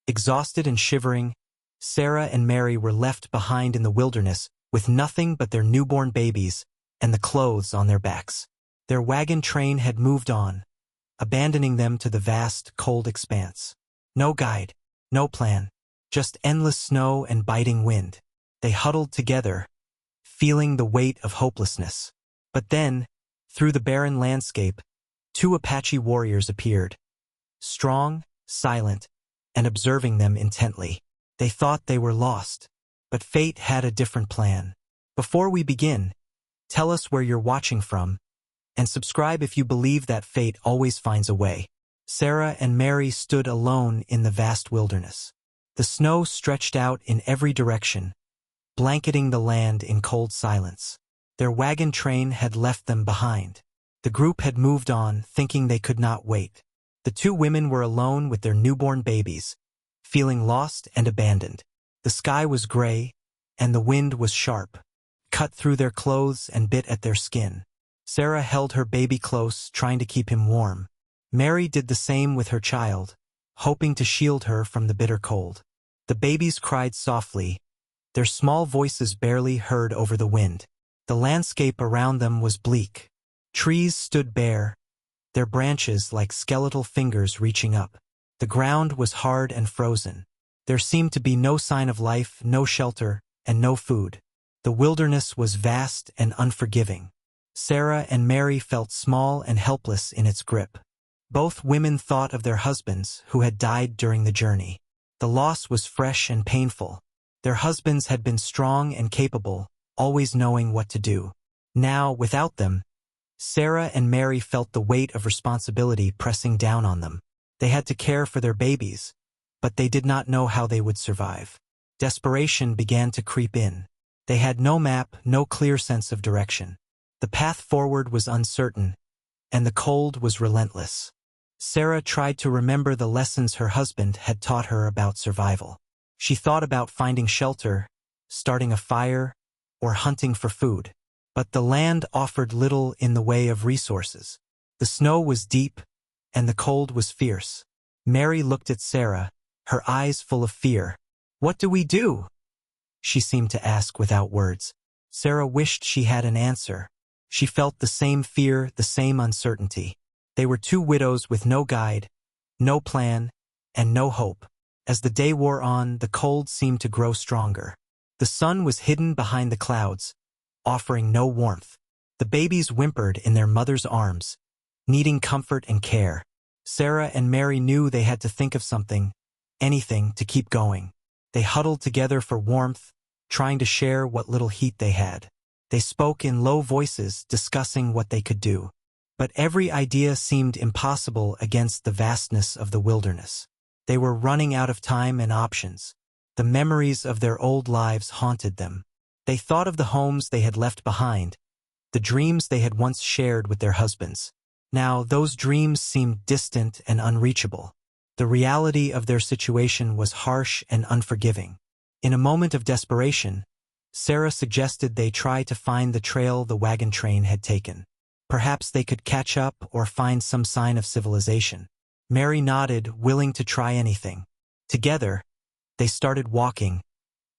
Exhausted and shivering, Sarah and Mary were left behind in the wilderness with nothing but their newborn babies and the clothes on their backs. Their wagon train had moved on, abandoning them to the vast, cold expanse. No guide, no plan, just endless snow and biting wind. They huddled together, feeling the weight of hopelessness. But then, through the barren landscape, two Apache warriors appeared, strong, silent, and observing them intently. They thought they were lost, but fate had a different plan. Before we begin, tell us where you're watching from, and subscribe if you believe that fate always finds a way. Sarah and Mary stood alone in the vast wilderness. The snow stretched out in every direction, blanketing the land in cold silence. Their wagon train had left them behind. The group had moved on, thinking they could not wait. The two women were alone with their newborn babies, feeling lost and abandoned. The sky was gray, and the wind was sharp, cut through their clothes and bit at their skin. Sarah held her baby close, trying to keep him warm. Mary did the same with her child, hoping to shield her from the bitter cold. The babies cried softly, their small voices barely heard over the wind. The landscape around them was bleak. Trees stood bare, their branches like skeletal fingers reaching up. The ground was hard and frozen. There seemed to be no sign of life, no shelter, and no food. The wilderness was vast and unforgiving. Sarah and Mary felt small and helpless in its grip. Both women thought of their husbands who had died during the journey. The loss was fresh and painful. Their husbands had been strong and capable, always knowing what to do. Now, without them, Sarah and Mary felt the weight of responsibility pressing down on them. They had to care for their babies, but they did not know how they would survive. Desperation began to creep in. They had no map, no clear sense of direction. The path forward was uncertain, and the cold was relentless. Sarah tried to remember the lessons her husband had taught her about survival. She thought about finding shelter, starting a fire, or hunting for food. But the land offered little in the way of resources. The snow was deep, and the cold was fierce. Mary looked at Sarah, her eyes full of fear. "What do we do?" she seemed to ask without words. Sarah wished she had an answer. She felt the same fear, the same uncertainty. They were two widows with no guide, no plan, and no hope. As the day wore on, the cold seemed to grow stronger. The sun was hidden behind the clouds, offering no warmth. The babies whimpered in their mother's arms, needing comfort and care. Sarah and Mary knew they had to think of something, anything, to keep going. They huddled together for warmth, trying to share what little heat they had. They spoke in low voices, discussing what they could do. But every idea seemed impossible against the vastness of the wilderness. They were running out of time and options. The memories of their old lives haunted them. They thought of the homes they had left behind, the dreams they had once shared with their husbands. Now, those dreams seemed distant and unreachable. The reality of their situation was harsh and unforgiving. In a moment of desperation, Sarah suggested they try to find the trail the wagon train had taken. Perhaps they could catch up or find some sign of civilization. Mary nodded, willing to try anything. Together, they started walking,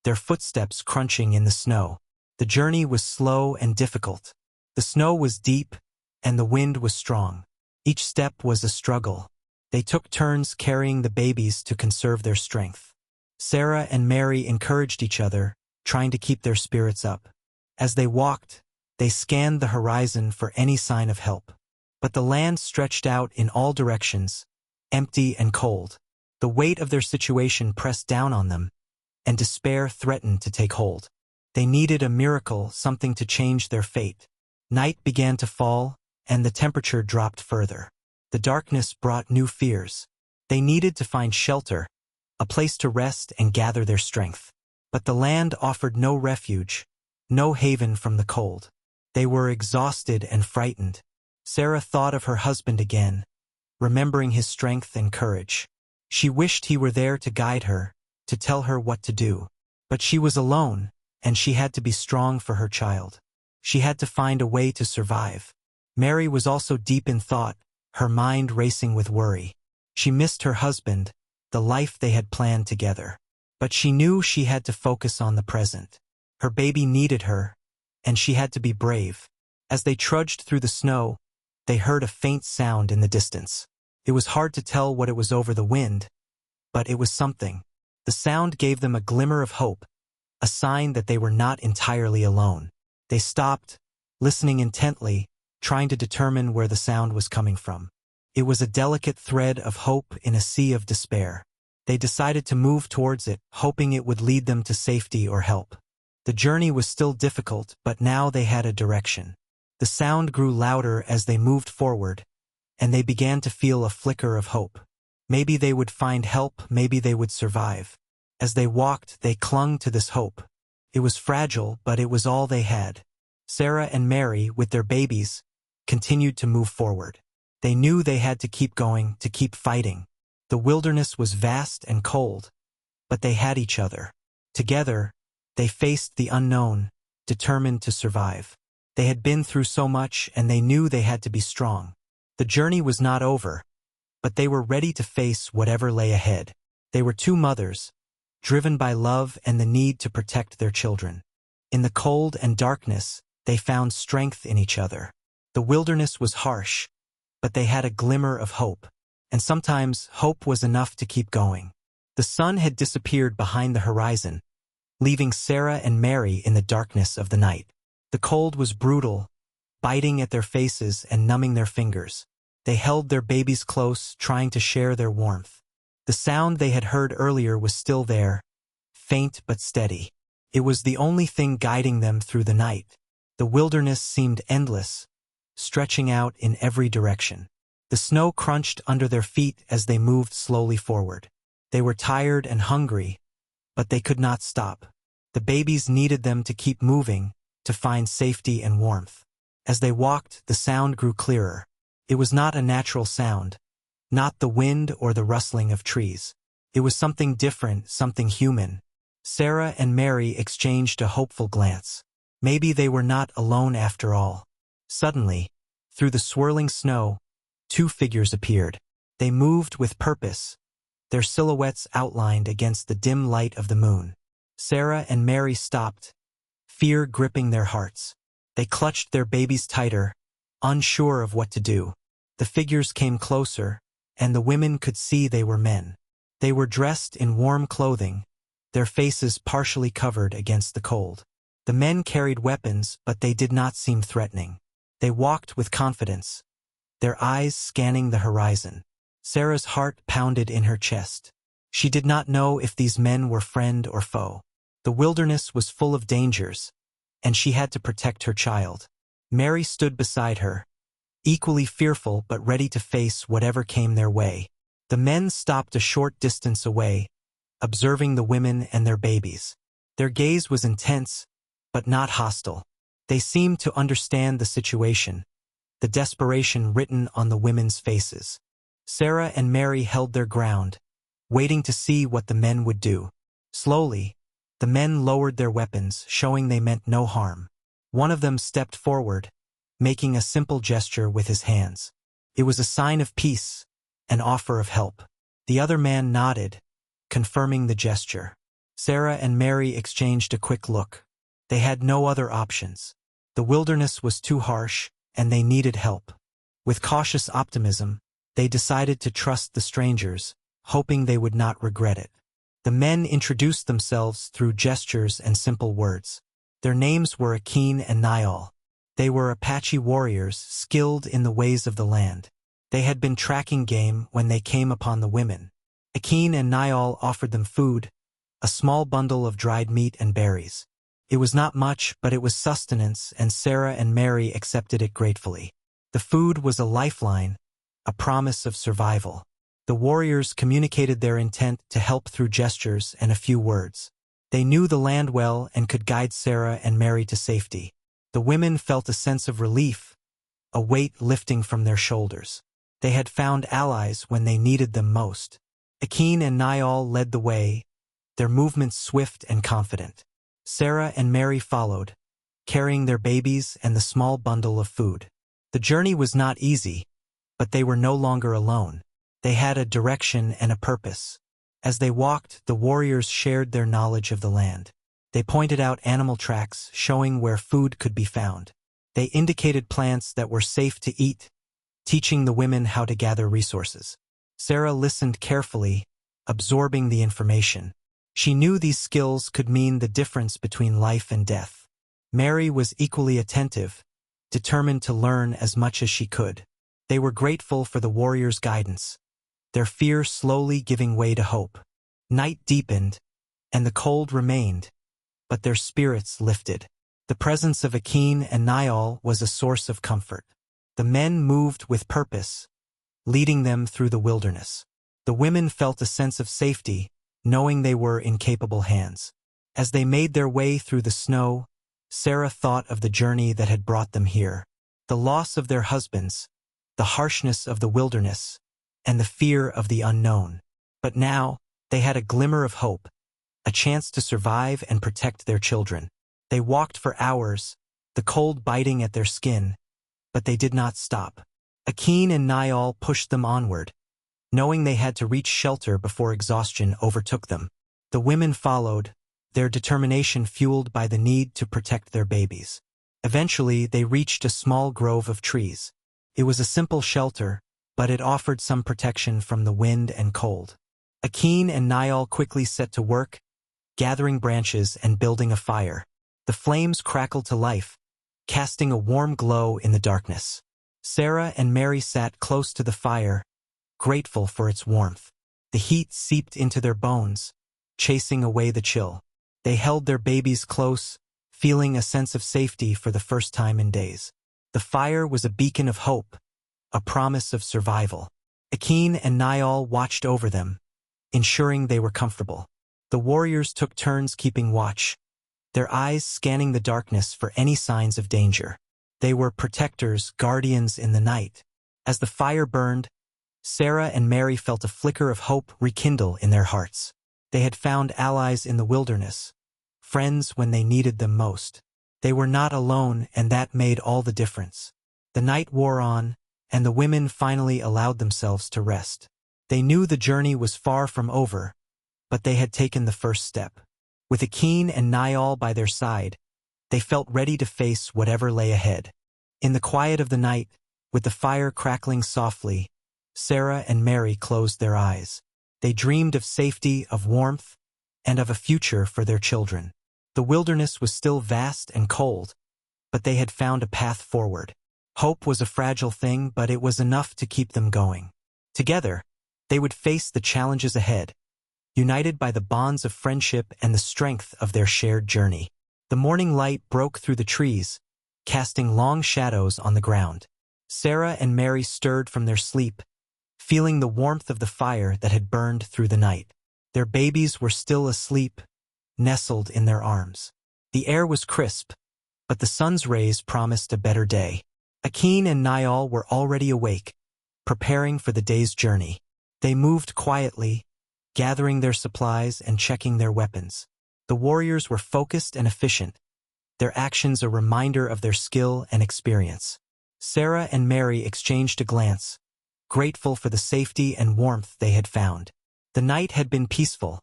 their footsteps crunching in the snow. The journey was slow and difficult. The snow was deep, and the wind was strong. Each step was a struggle. They took turns carrying the babies to conserve their strength. Sarah and Mary encouraged each other, trying to keep their spirits up. As they walked, they scanned the horizon for any sign of help. But the land stretched out in all directions, empty and cold. The weight of their situation pressed down on them, and despair threatened to take hold. They needed a miracle, something to change their fate. Night began to fall, and the temperature dropped further. The darkness brought new fears. They needed to find shelter, a place to rest and gather their strength. But the land offered no refuge, no haven from the cold. They were exhausted and frightened. Sarah thought of her husband again, remembering his strength and courage. She wished he were there to guide her, to tell her what to do. But she was alone, and she had to be strong for her child. She had to find a way to survive. Mary was also deep in thought, her mind racing with worry. She missed her husband, the life they had planned together. But she knew she had to focus on the present. Her baby needed her, and she had to be brave. As they trudged through the snow, they heard a faint sound in the distance. It was hard to tell what it was over the wind, but it was something. The sound gave them a glimmer of hope, a sign that they were not entirely alone. They stopped, listening intently, trying to determine where the sound was coming from. It was a delicate thread of hope in a sea of despair. They decided to move towards it, hoping it would lead them to safety or help. The journey was still difficult, but now they had a direction. The sound grew louder as they moved forward, and they began to feel a flicker of hope. Maybe they would find help, maybe they would survive. As they walked, they clung to this hope. It was fragile, but it was all they had. Sarah and Mary, with their babies, continued to move forward. They knew they had to keep going, to keep fighting. The wilderness was vast and cold, but they had each other. Together, they faced the unknown, determined to survive. They had been through so much, and they knew they had to be strong. The journey was not over, but they were ready to face whatever lay ahead. They were two mothers, driven by love and the need to protect their children. In the cold and darkness, they found strength in each other. The wilderness was harsh, but they had a glimmer of hope. And sometimes, hope was enough to keep going. The sun had disappeared behind the horizon, leaving Sarah and Mary in the darkness of the night. The cold was brutal, biting at their faces and numbing their fingers. They held their babies close, trying to share their warmth. The sound they had heard earlier was still there, faint but steady. It was the only thing guiding them through the night. The wilderness seemed endless, stretching out in every direction. The snow crunched under their feet as they moved slowly forward. They were tired and hungry, but they could not stop. The babies needed them to keep moving, to find safety and warmth. As they walked, the sound grew clearer. It was not a natural sound, not the wind or the rustling of trees. It was something different, something human. Sarah and Mary exchanged a hopeful glance. Maybe they were not alone after all. Suddenly, through the swirling snow, two figures appeared. They moved with purpose, their silhouettes outlined against the dim light of the moon. Sarah and Mary stopped, fear gripping their hearts. They clutched their babies tighter, unsure of what to do. The figures came closer, and the women could see they were men. They were dressed in warm clothing, their faces partially covered against the cold. The men carried weapons, but they did not seem threatening. They walked with confidence, their eyes scanning the horizon. Sarah's heart pounded in her chest. She did not know if these men were friend or foe. The wilderness was full of dangers, and she had to protect her child. Mary stood beside her, equally fearful but ready to face whatever came their way. The men stopped a short distance away, observing the women and their babies. Their gaze was intense, but not hostile. They seemed to understand the situation, the desperation written on the women's faces. Sarah and Mary held their ground, waiting to see what the men would do. Slowly, the men lowered their weapons, showing they meant no harm. One of them stepped forward, making a simple gesture with his hands. It was a sign of peace, an offer of help. The other man nodded, confirming the gesture. Sarah and Mary exchanged a quick look. They had no other options. The wilderness was too harsh, and they needed help. With cautious optimism, they decided to trust the strangers, hoping they would not regret it. The men introduced themselves through gestures and simple words. Their names were Akin and Niall. They were Apache warriors, skilled in the ways of the land. They had been tracking game when they came upon the women. Akin and Niall offered them food, a small bundle of dried meat and berries. It was not much, but it was sustenance, and Sarah and Mary accepted it gratefully. The food was a lifeline, a promise of survival. The warriors communicated their intent to help through gestures and a few words. They knew the land well and could guide Sarah and Mary to safety. The women felt a sense of relief, a weight lifting from their shoulders. They had found allies when they needed them most. Akin and Niall led the way, their movements swift and confident. Sarah and Mary followed, carrying their babies and the small bundle of food. The journey was not easy, but they were no longer alone. They had a direction and a purpose. As they walked, the warriors shared their knowledge of the land. They pointed out animal tracks, showing where food could be found. They indicated plants that were safe to eat, teaching the women how to gather resources. Sarah listened carefully, absorbing the information. She knew these skills could mean the difference between life and death. Mary was equally attentive, determined to learn as much as she could. They were grateful for the warriors' guidance, their fear slowly giving way to hope. Night deepened, and the cold remained, but their spirits lifted. The presence of Akin and Niall was a source of comfort. The men moved with purpose, leading them through the wilderness. The women felt a sense of safety, knowing they were in capable hands. As they made their way through the snow, Sarah thought of the journey that had brought them here. The loss of their husbands, the harshness of the wilderness, and the fear of the unknown. But now, they had a glimmer of hope, a chance to survive and protect their children. They walked for hours, the cold biting at their skin, but they did not stop. Akin and Niall pushed them onward, knowing they had to reach shelter before exhaustion overtook them. The women followed, their determination fueled by the need to protect their babies. Eventually, they reached a small grove of trees. It was a simple shelter, but it offered some protection from the wind and cold. Akin and Niall quickly set to work, gathering branches and building a fire. The flames crackled to life, casting a warm glow in the darkness. Sarah and Mary sat close to the fire, grateful for its warmth. The heat seeped into their bones, chasing away the chill. They held their babies close, feeling a sense of safety for the first time in days. The fire was a beacon of hope, a promise of survival. Akin and Niall watched over them, ensuring they were comfortable. The warriors took turns keeping watch, their eyes scanning the darkness for any signs of danger. They were protectors, guardians in the night. As the fire burned, Sarah and Mary felt a flicker of hope rekindle in their hearts. They had found allies in the wilderness, friends when they needed them most. They were not alone, and that made all the difference. The night wore on, and the women finally allowed themselves to rest. They knew the journey was far from over, but they had taken the first step. With Akin and Niall by their side, they felt ready to face whatever lay ahead. In the quiet of the night, with the fire crackling softly, Sarah and Mary closed their eyes. They dreamed of safety, of warmth, and of a future for their children. The wilderness was still vast and cold, but they had found a path forward. Hope was a fragile thing, but it was enough to keep them going. Together, they would face the challenges ahead, united by the bonds of friendship and the strength of their shared journey. The morning light broke through the trees, casting long shadows on the ground. Sarah and Mary stirred from their sleep, feeling the warmth of the fire that had burned through the night. Their babies were still asleep, nestled in their arms. The air was crisp, but the sun's rays promised a better day. Akin and Niall were already awake, preparing for the day's journey. They moved quietly, gathering their supplies and checking their weapons. The warriors were focused and efficient, their actions a reminder of their skill and experience. Sarah and Mary exchanged a glance, grateful for the safety and warmth they had found. The night had been peaceful,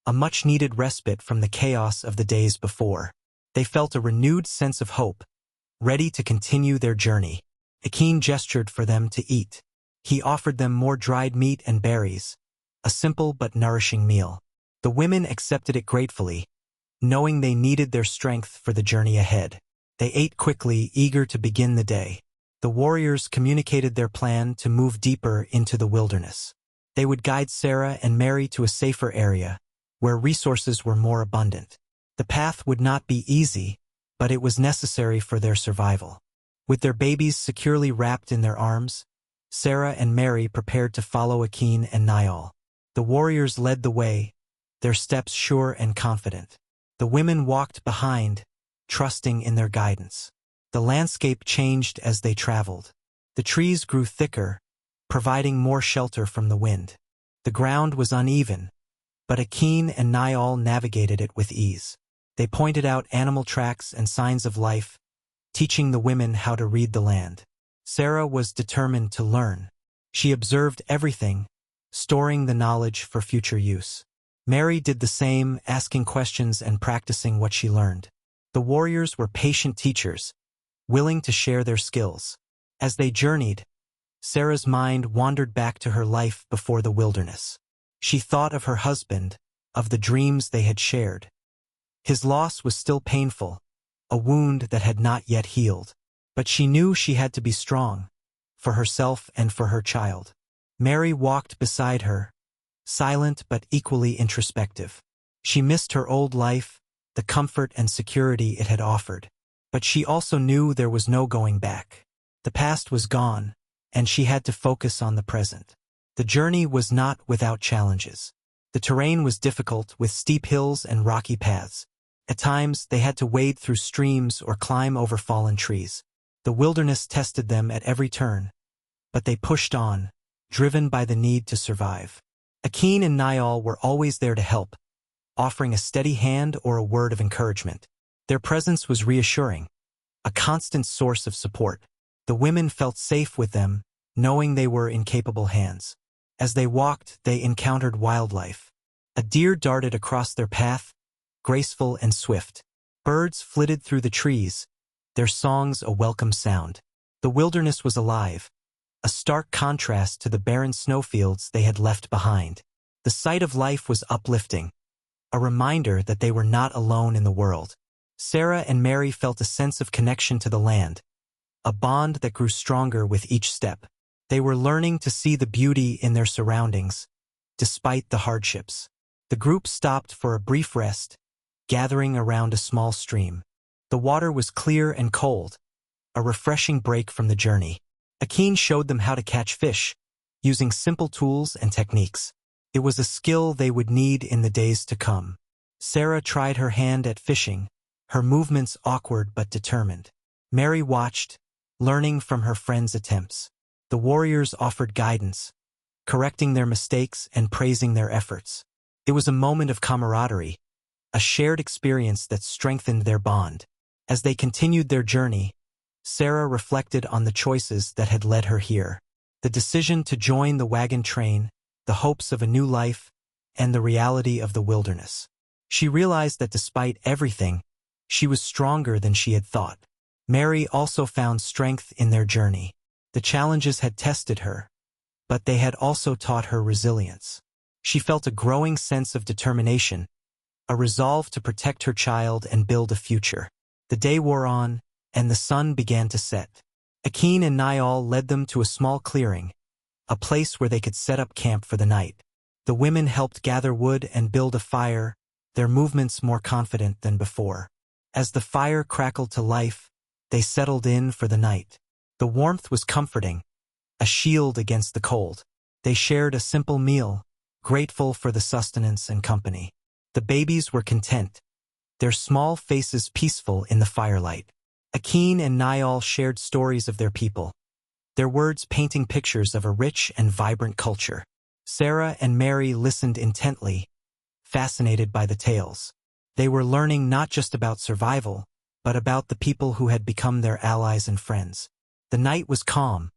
a much-needed respite from the chaos of the days before. They felt a renewed sense of hope, ready to continue their journey. Akin gestured for them to eat. He offered them more dried meat and berries, a simple but nourishing meal. The women accepted it gratefully, knowing they needed their strength for the journey ahead. They ate quickly, eager to begin the day. The warriors communicated their plan to move deeper into the wilderness. They would guide Sarah and Mary to a safer area, where resources were more abundant. The path would not be easy, but it was necessary for their survival. With their babies securely wrapped in their arms, Sarah and Mary prepared to follow Akin and Niall. The warriors led the way, their steps sure and confident. The women walked behind, trusting in their guidance. The landscape changed as they traveled. The trees grew thicker, providing more shelter from the wind. The ground was uneven, but Akin and Niall navigated it with ease. They pointed out animal tracks and signs of life, teaching the women how to read the land. Sarah was determined to learn. She observed everything, storing the knowledge for future use. Mary did the same, asking questions and practicing what she learned. The warriors were patient teachers, willing to share their skills. As they journeyed, Sarah's mind wandered back to her life before the wilderness. She thought of her husband, of the dreams they had shared. His loss was still painful, a wound that had not yet healed. But she knew she had to be strong, for herself and for her child. Mary walked beside her, silent but equally introspective. She missed her old life, the comfort and security it had offered. But she also knew there was no going back. The past was gone, and she had to focus on the present. The journey was not without challenges. The terrain was difficult, with steep hills and rocky paths. At times, they had to wade through streams or climb over fallen trees. The wilderness tested them at every turn, but they pushed on, driven by the need to survive. Akin and Niall were always there to help, offering a steady hand or a word of encouragement. Their presence was reassuring, a constant source of support. The women felt safe with them, knowing they were in capable hands. As they walked, they encountered wildlife. A deer darted across their path, graceful and swift. Birds flitted through the trees, their songs a welcome sound. The wilderness was alive, a stark contrast to the barren snowfields they had left behind. The sight of life was uplifting, a reminder that they were not alone in the world. Sarah and Mary felt a sense of connection to the land, a bond that grew stronger with each step. They were learning to see the beauty in their surroundings, despite the hardships. The group stopped for a brief rest, gathering around a small stream. The water was clear and cold, a refreshing break from the journey. Akin showed them how to catch fish, using simple tools and techniques. It was a skill they would need in the days to come. Sarah tried her hand at fishing, her movements awkward but determined. Mary watched, learning from her friends' attempts. The warriors offered guidance, correcting their mistakes and praising their efforts. It was a moment of camaraderie, a shared experience that strengthened their bond. As they continued their journey, Sarah reflected on the choices that had led her here. The decision to join the wagon train, the hopes of a new life, and the reality of the wilderness. She realized that despite everything, she was stronger than she had thought. Mary also found strength in their journey. The challenges had tested her, but they had also taught her resilience. She felt a growing sense of determination, a resolve to protect her child and build a future. The day wore on, and the sun began to set. Akin and Niall led them to a small clearing, a place where they could set up camp for the night. The women helped gather wood and build a fire, their movements more confident than before. As the fire crackled to life, they settled in for the night. The warmth was comforting, a shield against the cold. They shared a simple meal, grateful for the sustenance and company. The babies were content, their small faces peaceful in the firelight. Akin and Niall shared stories of their people, their words painting pictures of a rich and vibrant culture. Sarah and Mary listened intently, fascinated by the tales. They were learning not just about survival, but about the people who had become their allies and friends. The night was calm,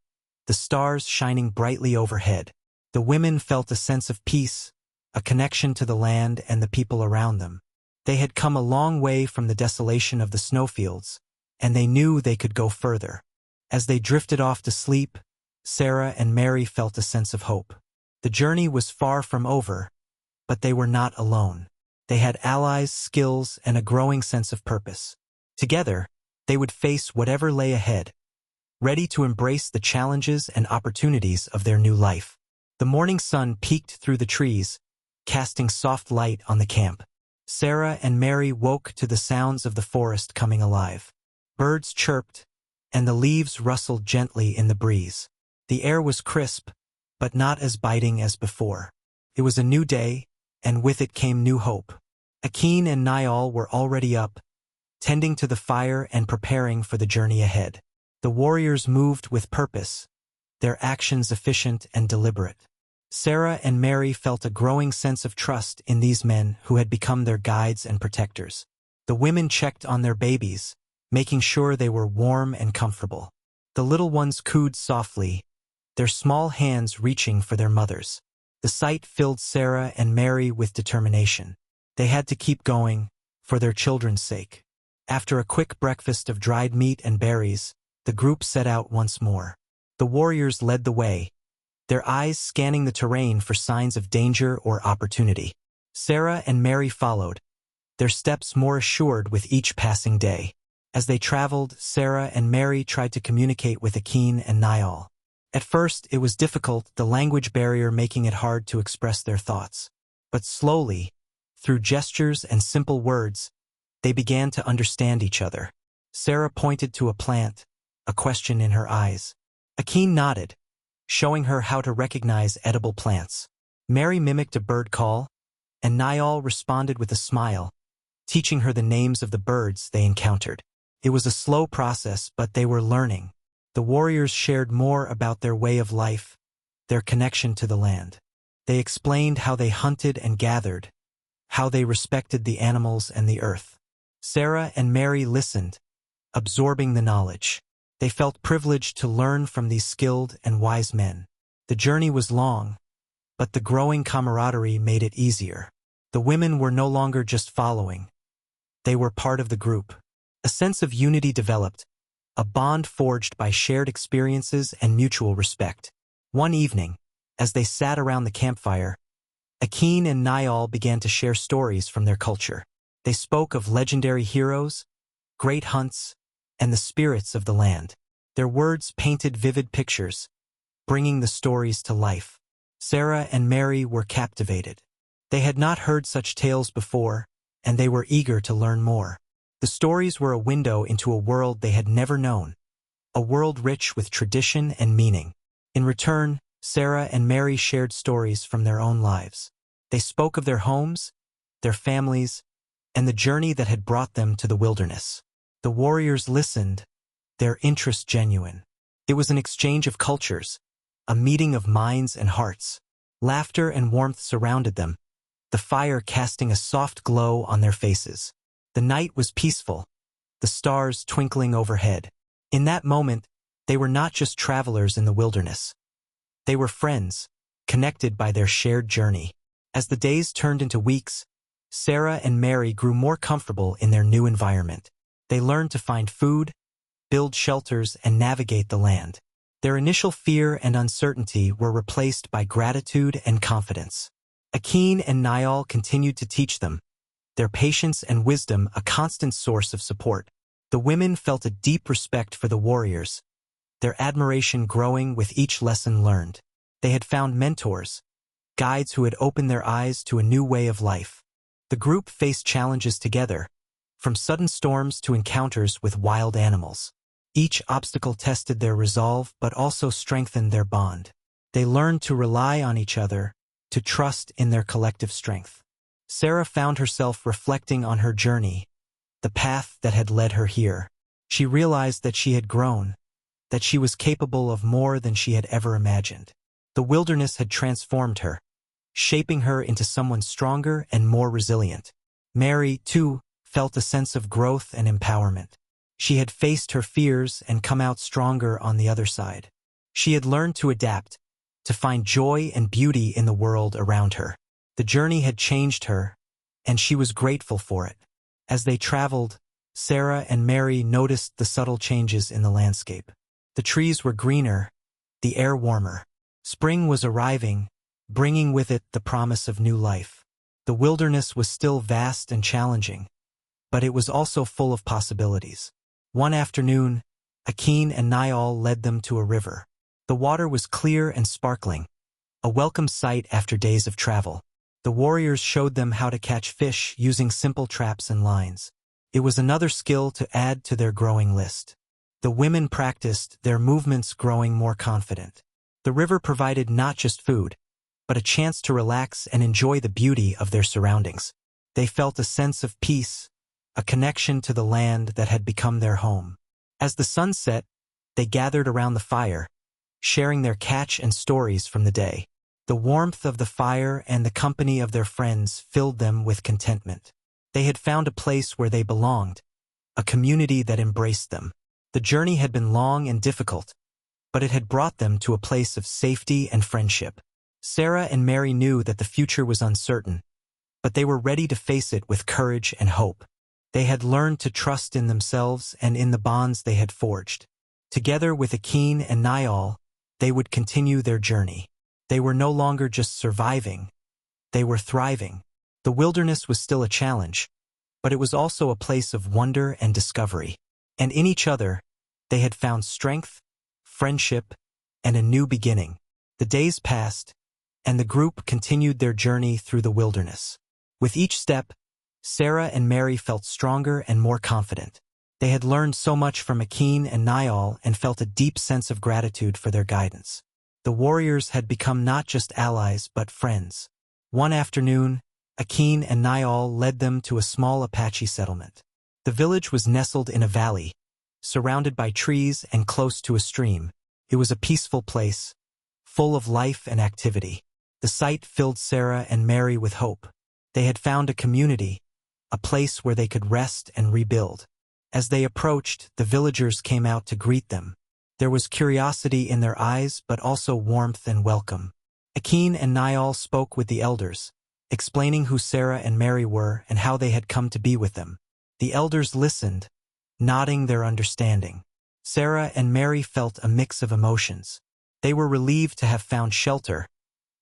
the stars shining brightly overhead. The women felt a sense of peace, a connection to the land and the people around them. They had come a long way from the desolation of the snowfields, and they knew they could go further. As they drifted off to sleep, Sarah and Mary felt a sense of hope. The journey was far from over, but they were not alone. They had allies, skills, and a growing sense of purpose. Together, they would face whatever lay ahead, ready to embrace the challenges and opportunities of their new life. The morning sun peeked through the trees, casting soft light on the camp. Sarah and Mary woke to the sounds of the forest coming alive. Birds chirped, and the leaves rustled gently in the breeze. The air was crisp, but not as biting as before. It was a new day, and with it came new hope. Akin and Niall were already up, tending to the fire and preparing for the journey ahead. The warriors moved with purpose, their actions efficient and deliberate. Sarah and Mary felt a growing sense of trust in these men who had become their guides and protectors. The women checked on their babies, making sure they were warm and comfortable. The little ones cooed softly, their small hands reaching for their mothers. The sight filled Sarah and Mary with determination. They had to keep going, for their children's sake. After a quick breakfast of dried meat and berries, the group set out once more. The warriors led the way, their eyes scanning the terrain for signs of danger or opportunity. Sarah and Mary followed, their steps more assured with each passing day. As they traveled, Sarah and Mary tried to communicate with Akin and Niall. At first, it was difficult, the language barrier making it hard to express their thoughts. But slowly, through gestures and simple words, they began to understand each other. Sarah pointed to a plant, a question in her eyes. Akin nodded, showing her how to recognize edible plants. Mary mimicked a bird call, and Niall responded with a smile, teaching her the names of the birds they encountered. It was a slow process, but they were learning. The warriors shared more about their way of life, their connection to the land. They explained how they hunted and gathered, how they respected the animals and the earth. Sarah and Mary listened, absorbing the knowledge. They felt privileged to learn from these skilled and wise men. The journey was long, but the growing camaraderie made it easier. The women were no longer just following. They were part of the group. A sense of unity developed, a bond forged by shared experiences and mutual respect. One evening, as they sat around the campfire, Akin and Niall began to share stories from their culture. They spoke of legendary heroes, great hunts, and the spirits of the land. Their words painted vivid pictures, bringing the stories to life. Sarah and Mary were captivated. They had not heard such tales before, and they were eager to learn more. The stories were a window into a world they had never known, a world rich with tradition and meaning. In return, Sarah and Mary shared stories from their own lives. They spoke of their homes, their families, and the journey that had brought them to the wilderness. The warriors listened, their interest genuine. It was an exchange of cultures, a meeting of minds and hearts. Laughter and warmth surrounded them, the fire casting a soft glow on their faces. The night was peaceful, the stars twinkling overhead. In that moment, they were not just travelers in the wilderness. They were friends, connected by their shared journey. As the days turned into weeks, Sarah and Mary grew more comfortable in their new environment. They learned to find food, build shelters, and navigate the land. Their initial fear and uncertainty were replaced by gratitude and confidence. Akin and Niall continued to teach them, their patience and wisdom a constant source of support. The women felt a deep respect for the warriors, their admiration growing with each lesson learned. They had found mentors, guides who had opened their eyes to a new way of life. The group faced challenges together, from sudden storms to encounters with wild animals. Each obstacle tested their resolve but also strengthened their bond. They learned to rely on each other, to trust in their collective strength. Sarah found herself reflecting on her journey, the path that had led her here. She realized that she had grown, that she was capable of more than she had ever imagined. The wilderness had transformed her, shaping her into someone stronger and more resilient. Mary, too, felt a sense of growth and empowerment. She had faced her fears and come out stronger on the other side. She had learned to adapt, to find joy and beauty in the world around her. The journey had changed her, and she was grateful for it. As they traveled, Sarah and Mary noticed the subtle changes in the landscape. The trees were greener, the air warmer. Spring was arriving, bringing with it the promise of new life. The wilderness was still vast and challenging, but it was also full of possibilities. One afternoon, Akin and Niall led them to a river. The water was clear and sparkling, a welcome sight after days of travel. The warriors showed them how to catch fish using simple traps and lines. It was another skill to add to their growing list. The women practiced, their movements growing more confident. The river provided not just food, but a chance to relax and enjoy the beauty of their surroundings. They felt a sense of peace, a connection to the land that had become their home. As the sun set, they gathered around the fire, sharing their catch and stories from the day. The warmth of the fire and the company of their friends filled them with contentment. They had found a place where they belonged, a community that embraced them. The journey had been long and difficult, but it had brought them to a place of safety and friendship. Sarah and Mary knew that the future was uncertain, but they were ready to face it with courage and hope. They had learned to trust in themselves and in the bonds they had forged. Together with Akin and Niall, they would continue their journey. They were no longer just surviving, they were thriving. The wilderness was still a challenge, but it was also a place of wonder and discovery. And in each other, they had found strength, friendship, and a new beginning. The days passed, and the group continued their journey through the wilderness. With each step, Sarah and Mary felt stronger and more confident. They had learned so much from Akin and Niall and felt a deep sense of gratitude for their guidance. The warriors had become not just allies but friends. One afternoon, Akin and Niall led them to a small Apache settlement. The village was nestled in a valley, surrounded by trees and close to a stream. It was a peaceful place, full of life and activity. The sight filled Sarah and Mary with hope. They had found a community, a place where they could rest and rebuild. As they approached, the villagers came out to greet them. There was curiosity in their eyes, but also warmth and welcome. Akin and Niall spoke with the elders, explaining who Sarah and Mary were and how they had come to be with them. The elders listened, nodding their understanding. Sarah and Mary felt a mix of emotions. They were relieved to have found shelter,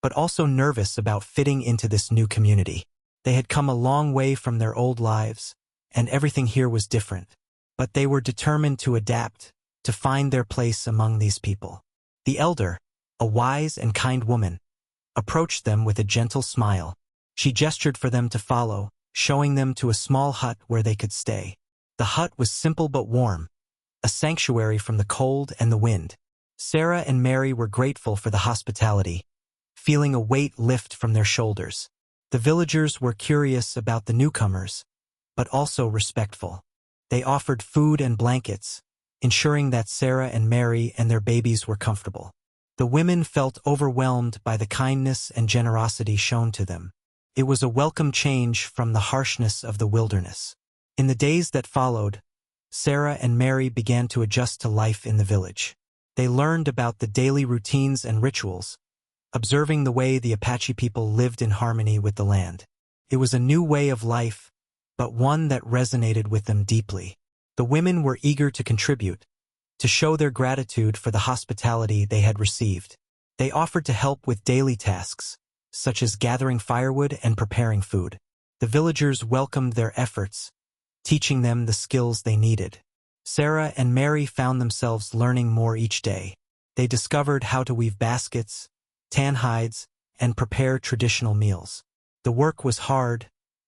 but also nervous about fitting into this new community. They had come a long way from their old lives, and everything here was different. But they were determined to adapt, to find their place among these people. The elder, a wise and kind woman, approached them with a gentle smile. She gestured for them to follow, showing them to a small hut where they could stay. The hut was simple but warm, a sanctuary from the cold and the wind. Sarah and Mary were grateful for the hospitality, feeling a weight lift from their shoulders. The villagers were curious about the newcomers, but also respectful. They offered food and blankets, ensuring that Sarah and Mary and their babies were comfortable. The women felt overwhelmed by the kindness and generosity shown to them. It was a welcome change from the harshness of the wilderness. In the days that followed, Sarah and Mary began to adjust to life in the village. They learned about the daily routines and rituals, observing the way the Apache people lived in harmony with the land. It was a new way of life, but one that resonated with them deeply. The women were eager to contribute, to show their gratitude for the hospitality they had received. They offered to help with daily tasks, such as gathering firewood and preparing food. The villagers welcomed their efforts, teaching them the skills they needed. Sarah and Mary found themselves learning more each day. They discovered how to weave baskets, tan hides, and prepare traditional meals. The work was hard,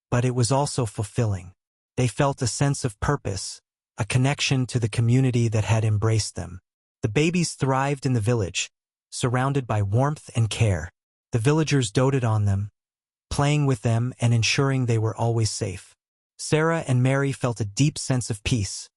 but it was also fulfilling. They felt a sense of purpose, a connection to the community that had embraced them. The babies thrived in the village, surrounded by warmth and care. The villagers doted on them, playing with them and ensuring they were always safe. Sarah and Mary felt a deep sense of peace,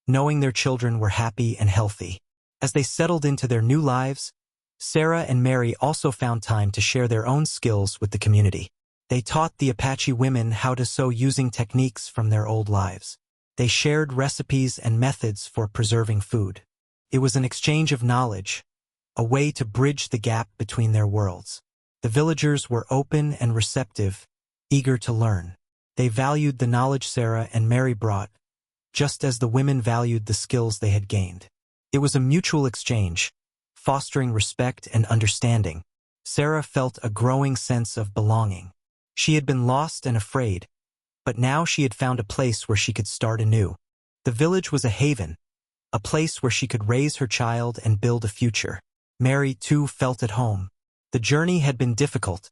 knowing their children were happy and healthy. As they settled into their new lives, Sarah and Mary also found time to share their own skills with the community. They taught the Apache women how to sew using techniques from their old lives. They shared recipes and methods for preserving food. It was an exchange of knowledge, a way to bridge the gap between their worlds. The villagers were open and receptive, eager to learn. They valued the knowledge Sarah and Mary brought, just as the women valued the skills they had gained. It was a mutual exchange, fostering respect and understanding. Sarah felt a growing sense of belonging. She had been lost and afraid, but now she had found a place where she could start anew. The village was a haven, a place where she could raise her child and build a future. Mary, too, felt at home. The journey had been difficult,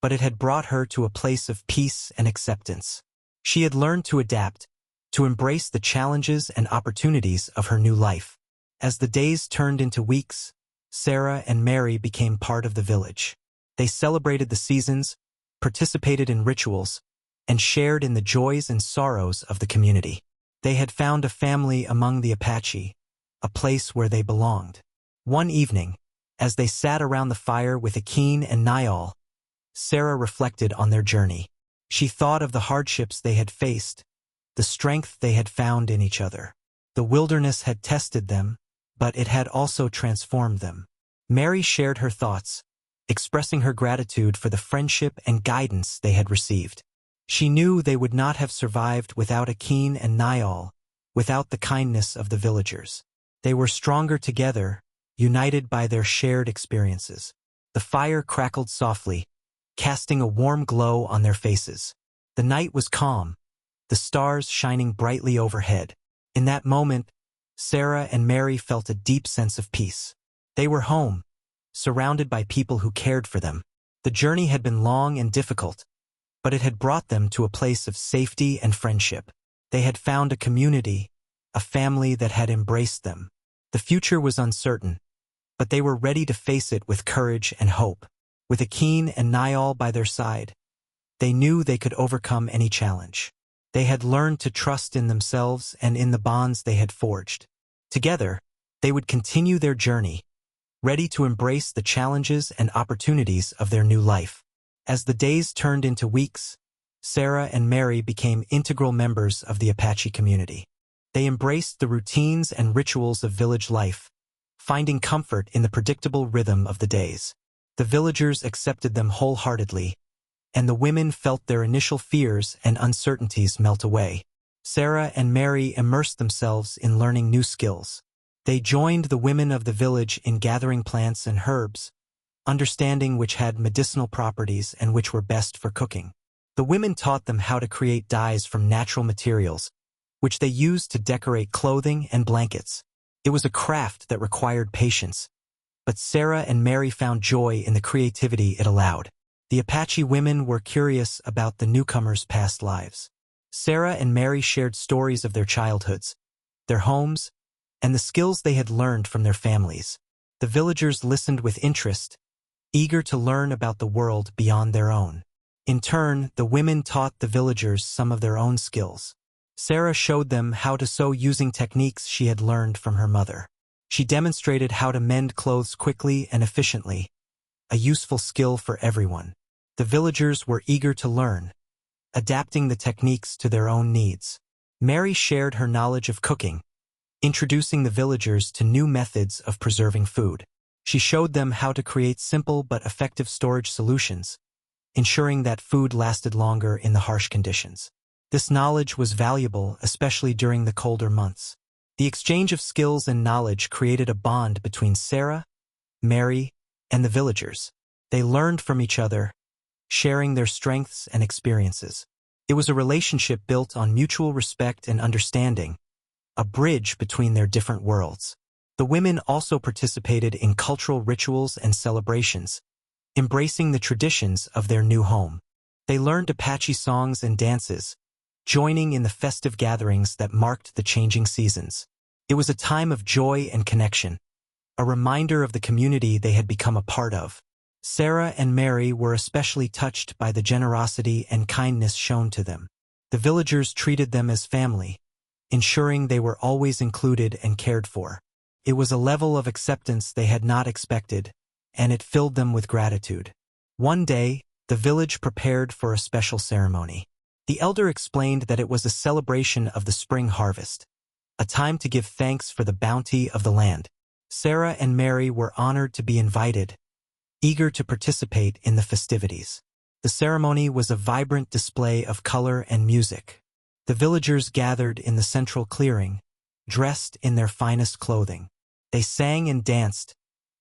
but it had brought her to a place of peace and acceptance. She had learned to adapt, to embrace the challenges and opportunities of her new life. As the days turned into weeks, Sarah and Mary became part of the village. They celebrated the seasons, participated in rituals, and shared in the joys and sorrows of the community. They had found a family among the Apache, a place where they belonged. One evening, as they sat around the fire with Akin and Niall, Sarah reflected on their journey. She thought of the hardships they had faced, the strength they had found in each other. The wilderness had tested them, but it had also transformed them. Mary shared her thoughts, expressing her gratitude for the friendship and guidance they had received. She knew they would not have survived without Akin and Niall, without the kindness of the villagers. They were stronger together, united by their shared experiences. The fire crackled softly, casting a warm glow on their faces. The night was calm, the stars shining brightly overhead. In that moment, Sarah and Mary felt a deep sense of peace. They were home, surrounded by people who cared for them. The journey had been long and difficult, but it had brought them to a place of safety and friendship. They had found a community, a family that had embraced them. The future was uncertain, but they were ready to face it with courage and hope. With Akin and Niall by their side, they knew they could overcome any challenge. They had learned to trust in themselves and in the bonds they had forged. Together, they would continue their journey, ready to embrace the challenges and opportunities of their new life. As the days turned into weeks, Sarah and Mary became integral members of the Apache community. They embraced the routines and rituals of village life, finding comfort in the predictable rhythm of the days. The villagers accepted them wholeheartedly, and the women felt their initial fears and uncertainties melt away. Sarah and Mary immersed themselves in learning new skills. They joined the women of the village in gathering plants and herbs, understanding which had medicinal properties and which were best for cooking. The women taught them how to create dyes from natural materials, which they used to decorate clothing and blankets. It was a craft that required patience, but Sarah and Mary found joy in the creativity it allowed. The Apache women were curious about the newcomers' past lives. Sarah and Mary shared stories of their childhoods, their homes, and the skills they had learned from their families. The villagers listened with interest, eager to learn about the world beyond their own. In turn, the women taught the villagers some of their own skills. Sarah showed them how to sew using techniques she had learned from her mother. She demonstrated how to mend clothes quickly and efficiently, a useful skill for everyone. The villagers were eager to learn, adapting the techniques to their own needs. Mary shared her knowledge of cooking, introducing the villagers to new methods of preserving food. She showed them how to create simple but effective storage solutions, ensuring that food lasted longer in the harsh conditions. This knowledge was valuable, especially during the colder months. The exchange of skills and knowledge created a bond between Sarah, Mary, and the villagers. They learned from each other, sharing their strengths and experiences. It was a relationship built on mutual respect and understanding, a bridge between their different worlds. The women also participated in cultural rituals and celebrations, embracing the traditions of their new home. They learned Apache songs and dances, joining in the festive gatherings that marked the changing seasons. It was a time of joy and connection, a reminder of the community they had become a part of. Sarah and Mary were especially touched by the generosity and kindness shown to them. The villagers treated them as family, ensuring they were always included and cared for. It was a level of acceptance they had not expected, and it filled them with gratitude. One day, the village prepared for a special ceremony. The elder explained that it was a celebration of the spring harvest, a time to give thanks for the bounty of the land. Sarah and Mary were honored to be invited, eager to participate in the festivities. The ceremony was a vibrant display of color and music. The villagers gathered in the central clearing, dressed in their finest clothing. They sang and danced,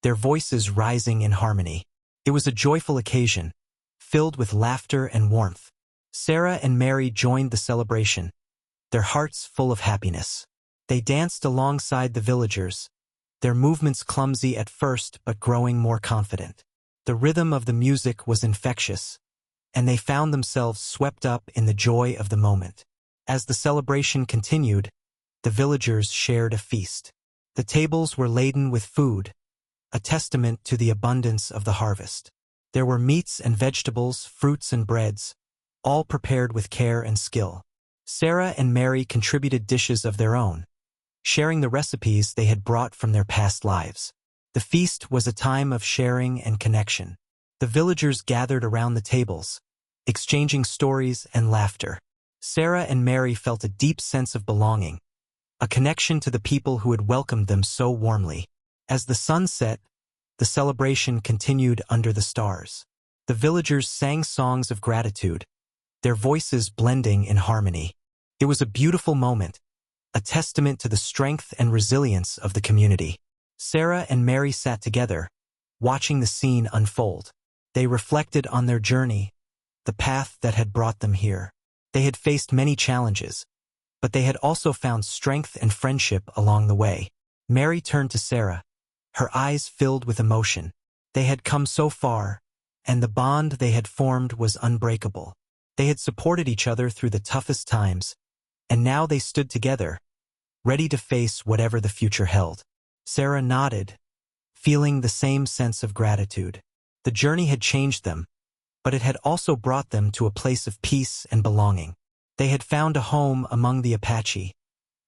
their voices rising in harmony. It was a joyful occasion, filled with laughter and warmth. Sarah and Mary joined the celebration, their hearts full of happiness. They danced alongside the villagers, their movements clumsy at first but growing more confident. The rhythm of the music was infectious, and they found themselves swept up in the joy of the moment. As the celebration continued, the villagers shared a feast. The tables were laden with food, a testament to the abundance of the harvest. There were meats and vegetables, fruits and breads, all prepared with care and skill. Sarah and Mary contributed dishes of their own, sharing the recipes they had brought from their past lives. The feast was a time of sharing and connection. The villagers gathered around the tables, exchanging stories and laughter. Sarah and Mary felt a deep sense of belonging, a connection to the people who had welcomed them so warmly. As the sun set, The celebration continued under the stars. The villagers sang songs of gratitude, their voices blending in harmony. It was a beautiful moment, a testament to the strength and resilience of the community. Sarah and Mary sat together, watching the scene unfold. They reflected on their journey, the path that had brought them here. They had faced many challenges, but they had also found strength and friendship along the way. Mary turned to Sarah, her eyes filled with emotion. They had come so far, and the bond they had formed was unbreakable. They had supported each other through the toughest times, and now they stood together, ready to face whatever the future held. Sarah nodded, feeling the same sense of gratitude. The journey had changed them, but it had also brought them to a place of peace and belonging. They had found a home among the Apache,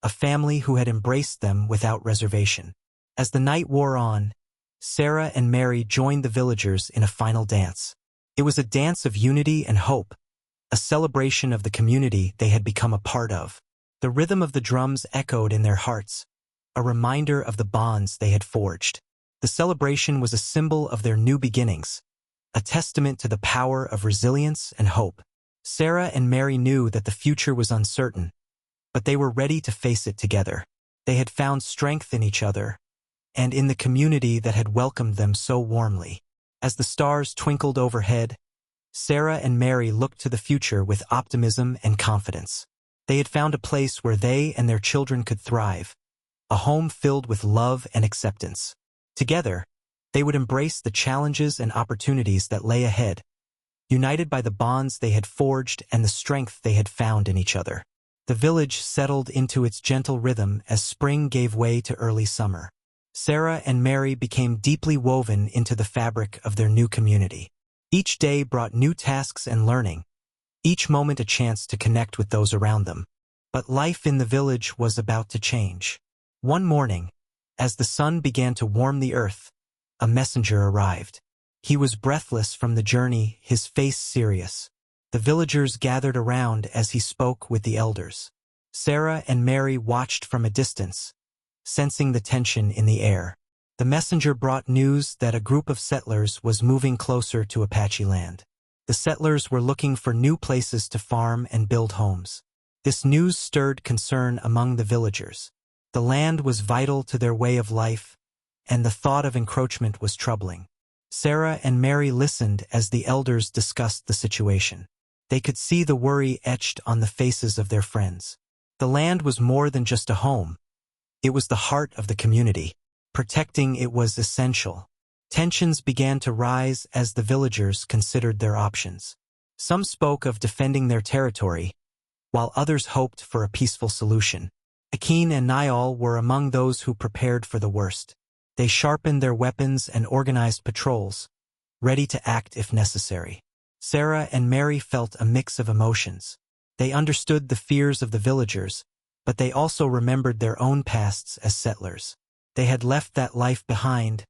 a family who had embraced them without reservation. As the night wore on, Sarah and Mary joined the villagers in a final dance. It was a dance of unity and hope, a celebration of the community they had become a part of. The rhythm of the drums echoed in their hearts, a reminder of the bonds they had forged. The celebration was a symbol of their new beginnings, a testament to the power of resilience and hope. Sarah and Mary knew that the future was uncertain, but they were ready to face it together. They had found strength in each other, and in the community that had welcomed them so warmly. As the stars twinkled overhead, Sarah and Mary looked to the future with optimism and confidence. They had found a place where they and their children could thrive, a home filled with love and acceptance. Together, they would embrace the challenges and opportunities that lay ahead, united by the bonds they had forged and the strength they had found in each other. The village settled into its gentle rhythm as spring gave way to early summer. Sarah and Mary became deeply woven into the fabric of their new community. Each day brought new tasks and learning, each moment a chance to connect with those around them. But life in the village was about to change. One morning, as the sun began to warm the earth, a messenger arrived. He was breathless from the journey, his face serious. The villagers gathered around as he spoke with the elders. Sarah and Mary watched from a distance, sensing the tension in the air. The messenger brought news that a group of settlers was moving closer to Apache land. The settlers were looking for new places to farm and build homes. This news stirred concern among the villagers. The land was vital to their way of life, and the thought of encroachment was troubling. Sarah and Mary listened as the elders discussed the situation. They could see the worry etched on the faces of their friends. The land was more than just a home. It was the heart of the community. Protecting it was essential. Tensions began to rise as the villagers considered their options. Some spoke of defending their territory, while others hoped for a peaceful solution. Akin and Niall were among those who prepared for the worst. They sharpened their weapons and organized patrols, ready to act if necessary. Sarah and Mary felt a mix of emotions. They understood the fears of the villagers, but they also remembered their own pasts as settlers. They had left that life behind,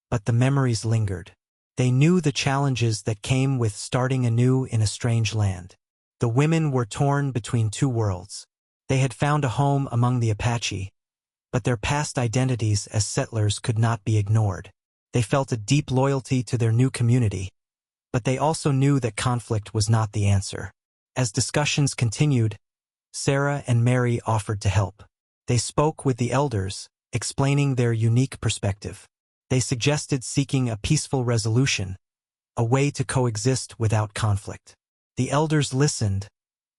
but the memories lingered. They knew the challenges that came with starting anew in a strange land. The women were torn between two worlds. They had found a home among the Apache, but their past identities as settlers could not be ignored. They felt a deep loyalty to their new community, but they also knew that conflict was not the answer. As discussions continued, Sarah and Mary offered to help. They spoke with the elders, explaining their unique perspective. They suggested seeking a peaceful resolution, a way to coexist without conflict. The elders listened,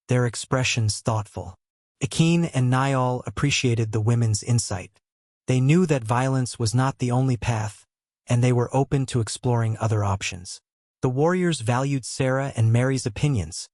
their expressions thoughtful. Akin and Niall appreciated the women's insight. They knew that violence was not the only path, and they were open to exploring other options. The warriors valued Sarah and Mary's opinions,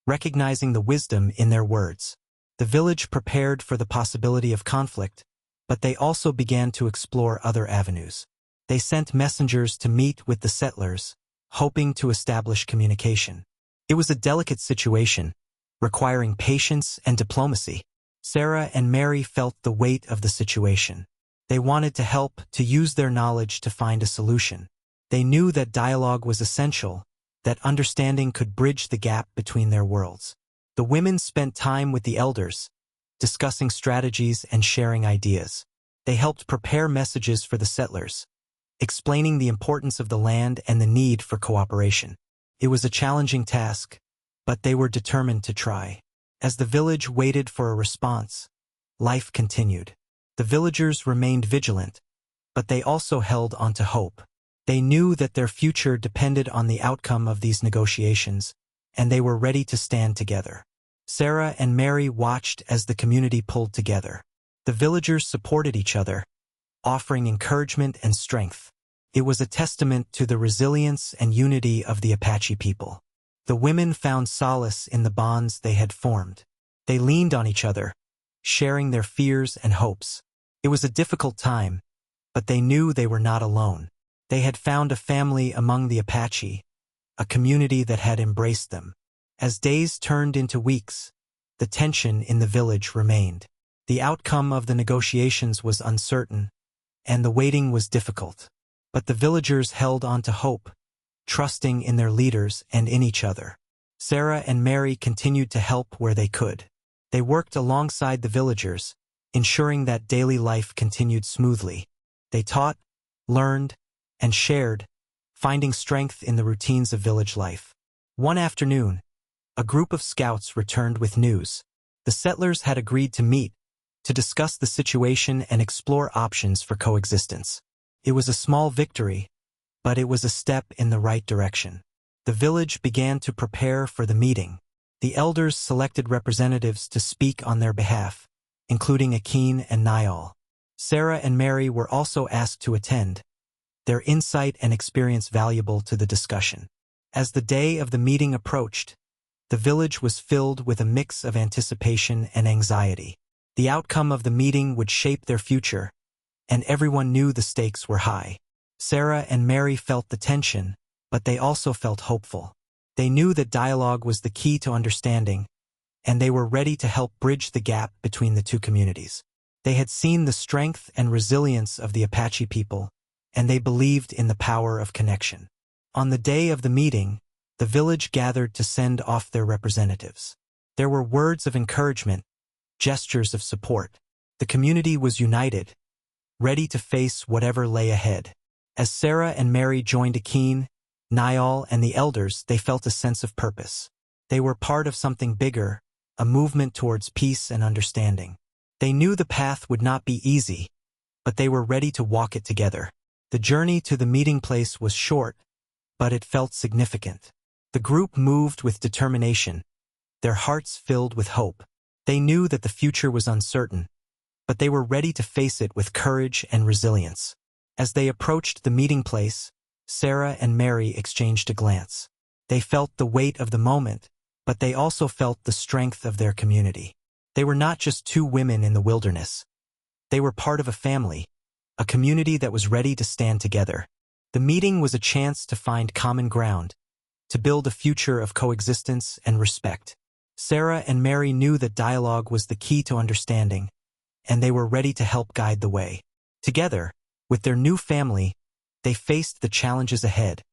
recognizing the wisdom in their words. The village prepared for the possibility of conflict, but they also began to explore other avenues. They sent messengers to meet with the settlers, hoping to establish communication. It was a delicate situation, requiring patience and diplomacy. Sarah and Mary felt the weight of the situation. They wanted to help, to use their knowledge to find a solution. They knew that dialogue was essential, that understanding could bridge the gap between their worlds. The women spent time with the elders, discussing strategies and sharing ideas. They helped prepare messages for the settlers, explaining the importance of the land and the need for cooperation. It was a challenging task, but they were determined to try. As the village waited for a response, life continued. The villagers remained vigilant, but they also held on to hope. They knew that their future depended on the outcome of these negotiations, and they were ready to stand together. Sarah and Mary watched as the community pulled together. The villagers supported each other, offering encouragement and strength. It was a testament to the resilience and unity of the Apache people. The women found solace in the bonds they had formed. They leaned on each other, sharing their fears and hopes. It was a difficult time, but they knew they were not alone. They had found a family among the Apache, a community that had embraced them. As days turned into weeks, the tension in the village remained. The outcome of the negotiations was uncertain, and the waiting was difficult. But the villagers held on to hope, trusting in their leaders and in each other. Sarah and Mary continued to help where they could. They worked alongside the villagers, ensuring that daily life continued smoothly. They taught, learned, and shared, finding strength in the routines of village life. One afternoon, a group of scouts returned with news. The settlers had agreed to meet, to discuss the situation and explore options for coexistence. It was a small victory, but it was a step in the right direction. The village began to prepare for the meeting. The elders selected representatives to speak on their behalf, including Akin and Niall. Sarah and Mary were also asked to attend, their insight and experience valuable to the discussion. As the day of the meeting approached, the village was filled with a mix of anticipation and anxiety. The outcome of the meeting would shape their future, and everyone knew the stakes were high. Sarah and Mary felt the tension, but they also felt hopeful. They knew that dialogue was the key to understanding, and they were ready to help bridge the gap between the two communities. They had seen the strength and resilience of the Apache people, and they believed in the power of connection. On the day of the meeting, the village gathered to send off their representatives. There were words of encouragement, gestures of support. The community was united, ready to face whatever lay ahead. As Sarah and Mary joined Akin, Niall, and the elders, they felt a sense of purpose. They were part of something bigger, a movement towards peace and understanding. They knew the path would not be easy, but they were ready to walk it together. The journey to the meeting place was short, but it felt significant. The group moved with determination, their hearts filled with hope. They knew that the future was uncertain, but they were ready to face it with courage and resilience. As they approached the meeting place, Sarah and Mary exchanged a glance. They felt the weight of the moment, but they also felt the strength of their community. They were not just two women in the wilderness. They were part of a family, a community that was ready to stand together. The meeting was a chance to find common ground, to build a future of coexistence and respect. Sarah and Mary knew that dialogue was the key to understanding, and they were ready to help guide the way. Together, with their new family, they faced the challenges ahead,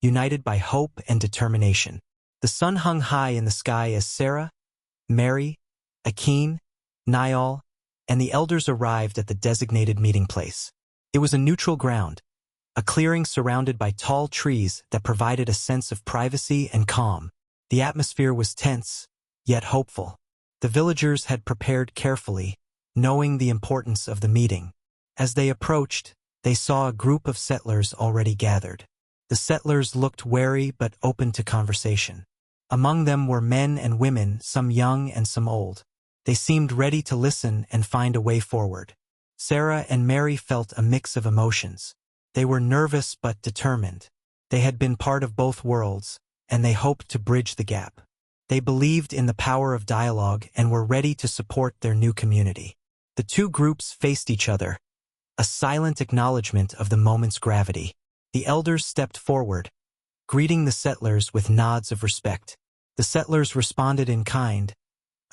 united by hope and determination. The sun hung high in the sky as Sarah, Mary, Akin, Niall, and the elders arrived at the designated meeting place. It was a neutral ground, a clearing surrounded by tall trees that provided a sense of privacy and calm. The atmosphere was tense, yet hopeful. The villagers had prepared carefully, knowing the importance of the meeting. As they approached, they saw a group of settlers already gathered. The settlers looked wary but open to conversation. Among them were men and women, some young and some old. They seemed ready to listen and find a way forward. Sarah and Mary felt a mix of emotions. They were nervous but determined. They had been part of both worlds, and they hoped to bridge the gap. They believed in the power of dialogue and were ready to support their new community. The two groups faced each other, a silent acknowledgement of the moment's gravity. The elders stepped forward, greeting the settlers with nods of respect. The settlers responded in kind,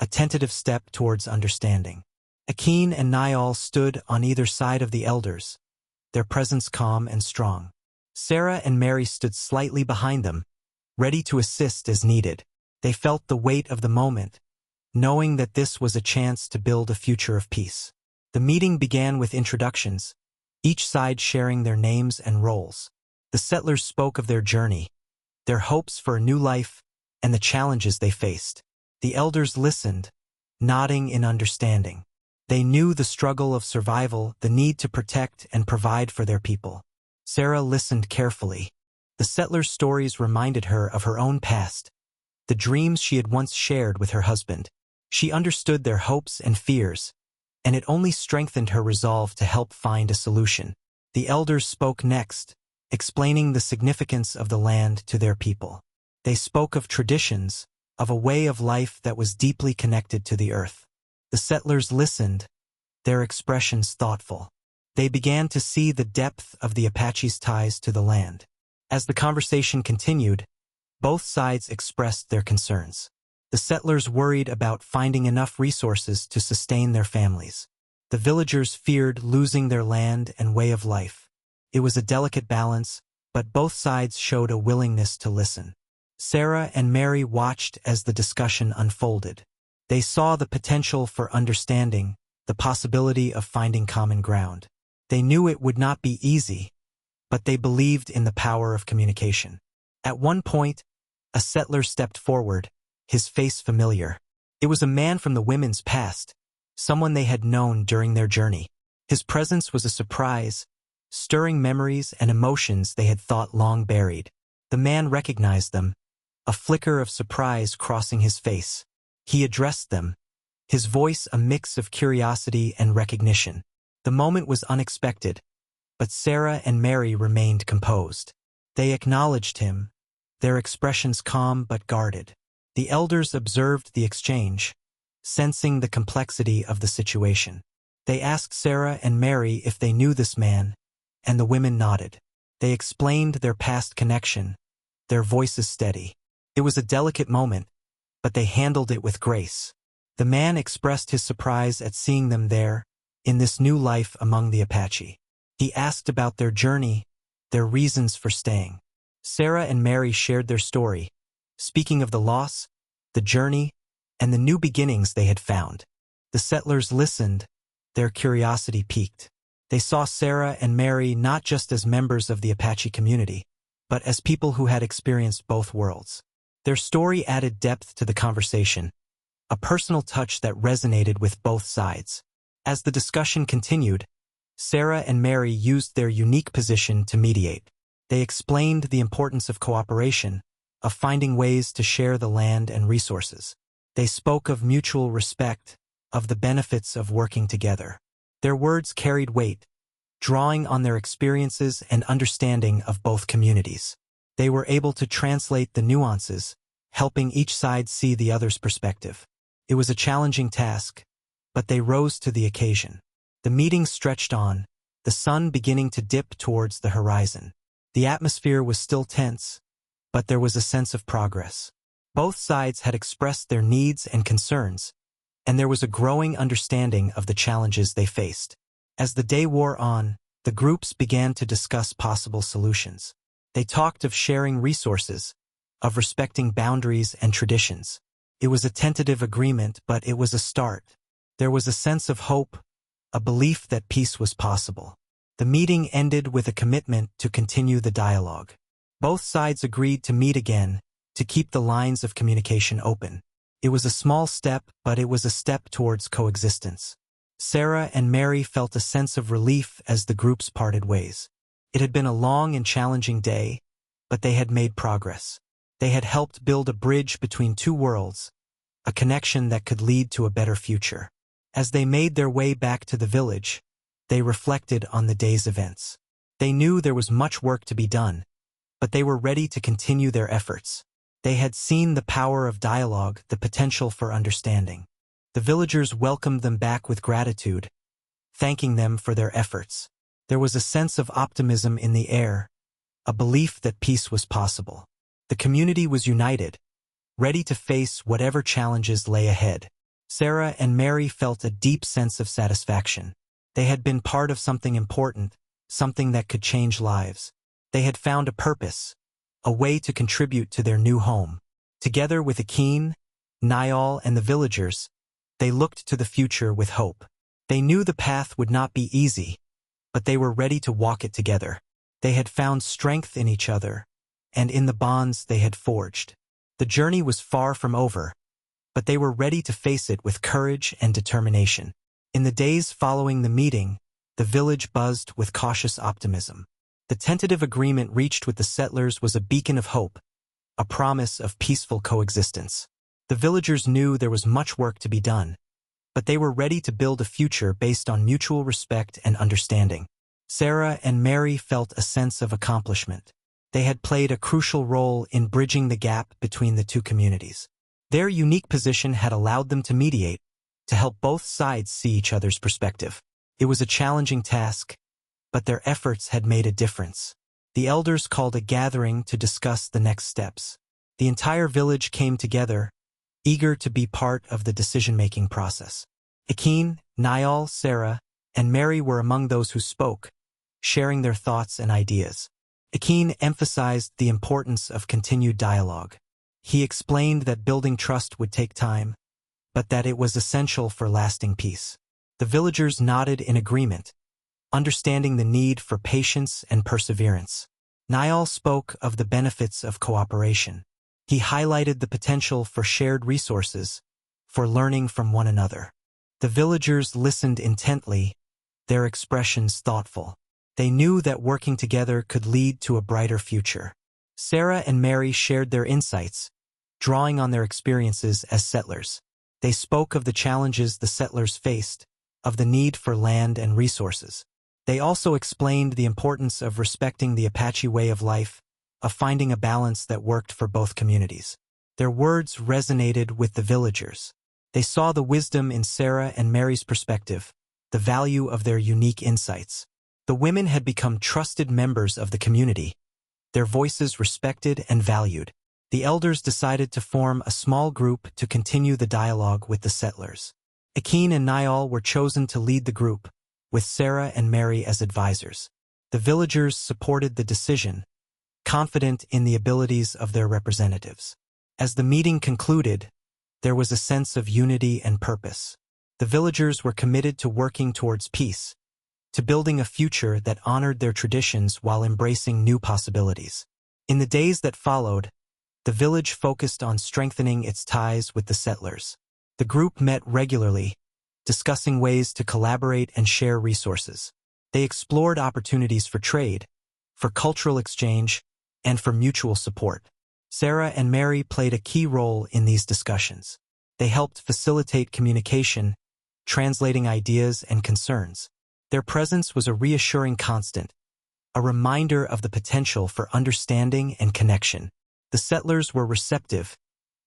a tentative step towards understanding. Akin and Niall stood on either side of the elders, their presence calm and strong. Sarah and Mary stood slightly behind them, ready to assist as needed. They felt the weight of the moment, knowing that this was a chance to build a future of peace. The meeting began with introductions, each side sharing their names and roles. The settlers spoke of their journey, their hopes for a new life, and the challenges they faced. The elders listened, nodding in understanding. They knew the struggle of survival, the need to protect and provide for their people. Sarah listened carefully. The settlers' stories reminded her of her own past, the dreams she had once shared with her husband. She understood their hopes and fears, and it only strengthened her resolve to help find a solution. The elders spoke next, explaining the significance of the land to their people. They spoke of traditions, of a way of life that was deeply connected to the earth. The settlers listened, their expressions thoughtful. They began to see the depth of the Apache's ties to the land. As the conversation continued, both sides expressed their concerns. The settlers worried about finding enough resources to sustain their families. The villagers feared losing their land and way of life. It was a delicate balance, but both sides showed a willingness to listen. Sarah and Mary watched as the discussion unfolded. They saw the potential for understanding, the possibility of finding common ground. They knew it would not be easy, but they believed in the power of communication. At one point, a settler stepped forward, his face familiar. It was a man from the women's past, someone they had known during their journey. His presence was a surprise, stirring memories and emotions they had thought long buried. The man recognized them, a flicker of surprise crossing his face. He addressed them, his voice a mix of curiosity and recognition. The moment was unexpected, but Sarah and Mary remained composed. They acknowledged him, their expressions calm but guarded. The elders observed the exchange, sensing the complexity of the situation. They asked Sarah and Mary if they knew this man, and the women nodded. They explained their past connection, their voices steady. It was a delicate moment, but they handled it with grace. The man expressed his surprise at seeing them there, in this new life among the Apache. He asked about their journey, their reasons for staying. Sarah and Mary shared their story, speaking of the loss, the journey, and the new beginnings they had found. The settlers listened, their curiosity piqued. They saw Sarah and Mary not just as members of the Apache community, but as people who had experienced both worlds. Their story added depth to the conversation, a personal touch that resonated with both sides. As the discussion continued, Sarah and Mary used their unique position to mediate. They explained the importance of cooperation, of finding ways to share the land and resources. They spoke of mutual respect, of the benefits of working together. Their words carried weight, drawing on their experiences and understanding of both communities. They were able to translate the nuances, helping each side see the other's perspective. It was a challenging task, but they rose to the occasion. The meeting stretched on, the sun beginning to dip towards the horizon. The atmosphere was still tense, but there was a sense of progress. Both sides had expressed their needs and concerns, and there was a growing understanding of the challenges they faced. As the day wore on, the groups began to discuss possible solutions. They talked of sharing resources, of respecting boundaries and traditions. It was a tentative agreement, but it was a start. There was a sense of hope, a belief that peace was possible. The meeting ended with a commitment to continue the dialogue. Both sides agreed to meet again, to keep the lines of communication open. It was a small step, but it was a step towards coexistence. Sarah and Mary felt a sense of relief as the groups parted ways. It had been a long and challenging day, but they had made progress. They had helped build a bridge between two worlds, a connection that could lead to a better future. As they made their way back to the village, they reflected on the day's events. They knew there was much work to be done, but they were ready to continue their efforts. They had seen the power of dialogue, the potential for understanding. The villagers welcomed them back with gratitude, thanking them for their efforts. There was a sense of optimism in the air, a belief that peace was possible. The community was united, ready to face whatever challenges lay ahead. Sarah and Mary felt a deep sense of satisfaction. They had been part of something important, something that could change lives. They had found a purpose, a way to contribute to their new home. Together with Akin, Niall, and the villagers, they looked to the future with hope. They knew the path would not be easy, but they were ready to walk it together. They had found strength in each other, and in the bonds they had forged. The journey was far from over, but they were ready to face it with courage and determination. In the days following the meeting, the village buzzed with cautious optimism. The tentative agreement reached with the settlers was a beacon of hope, a promise of peaceful coexistence. The villagers knew there was much work to be done, but they were ready to build a future based on mutual respect and understanding. Sarah and Mary felt a sense of accomplishment. They had played a crucial role in bridging the gap between the two communities. Their unique position had allowed them to mediate, to help both sides see each other's perspective. It was a challenging task, but their efforts had made a difference. The elders called a gathering to discuss the next steps. The entire village came together, eager to be part of the decision-making process. Akin, Niall, Sarah, and Mary were among those who spoke, sharing their thoughts and ideas. Akin emphasized the importance of continued dialogue. He explained that building trust would take time, but that it was essential for lasting peace. The villagers nodded in agreement, understanding the need for patience and perseverance. Niall spoke of the benefits of cooperation. He highlighted the potential for shared resources, for learning from one another. The villagers listened intently, their expressions thoughtful. They knew that working together could lead to a brighter future. Sarah and Mary shared their insights, drawing on their experiences as settlers. They spoke of the challenges the settlers faced, of the need for land and resources. They also explained the importance of respecting the Apache way of life, of finding a balance that worked for both communities. Their words resonated with the villagers. They saw the wisdom in Sarah and Mary's perspective, the value of their unique insights. The women had become trusted members of the community, their voices respected and valued. The elders decided to form a small group to continue the dialogue with the settlers. Akin and Niall were chosen to lead the group, with Sarah and Mary as advisors. The villagers supported the decision, confident in the abilities of their representatives. As the meeting concluded, there was a sense of unity and purpose. The villagers were committed to working towards peace, to building a future that honored their traditions while embracing new possibilities. In the days that followed, the village focused on strengthening its ties with the settlers. The group met regularly, discussing ways to collaborate and share resources. They explored opportunities for trade, for cultural exchange, and for mutual support. Sarah and Mary played a key role in these discussions. They helped facilitate communication, translating ideas and concerns. Their presence was a reassuring constant, a reminder of the potential for understanding and connection. The settlers were receptive,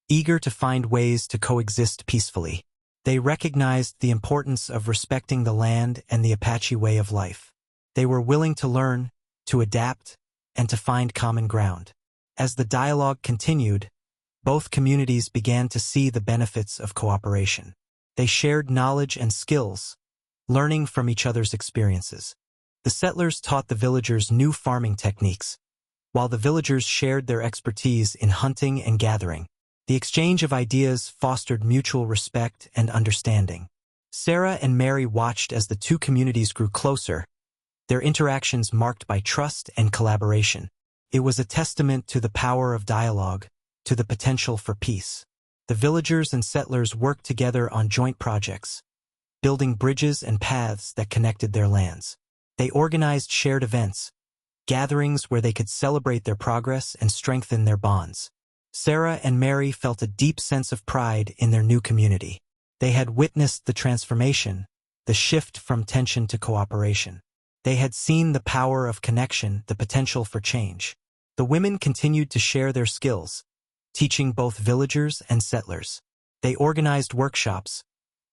eager to find ways to coexist peacefully. They recognized the importance of respecting the land and the Apache way of life. They were willing to learn, to adapt, and to find common ground. As the dialogue continued, both communities began to see the benefits of cooperation. They shared knowledge and skills, learning from each other's experiences. The settlers taught the villagers new farming techniques, while the villagers shared their expertise in hunting and gathering. The exchange of ideas fostered mutual respect and understanding. Sarah and Mary watched as the two communities grew closer, their interactions marked by trust and collaboration. It was a testament to the power of dialogue, to the potential for peace. The villagers and settlers worked together on joint projects, building bridges and paths that connected their lands. They organized shared events, gatherings where they could celebrate their progress and strengthen their bonds. Sarah and Mary felt a deep sense of pride in their new community. They had witnessed the transformation, the shift from tension to cooperation. They had seen the power of connection, the potential for change. The women continued to share their skills, teaching both villagers and settlers. They organized workshops,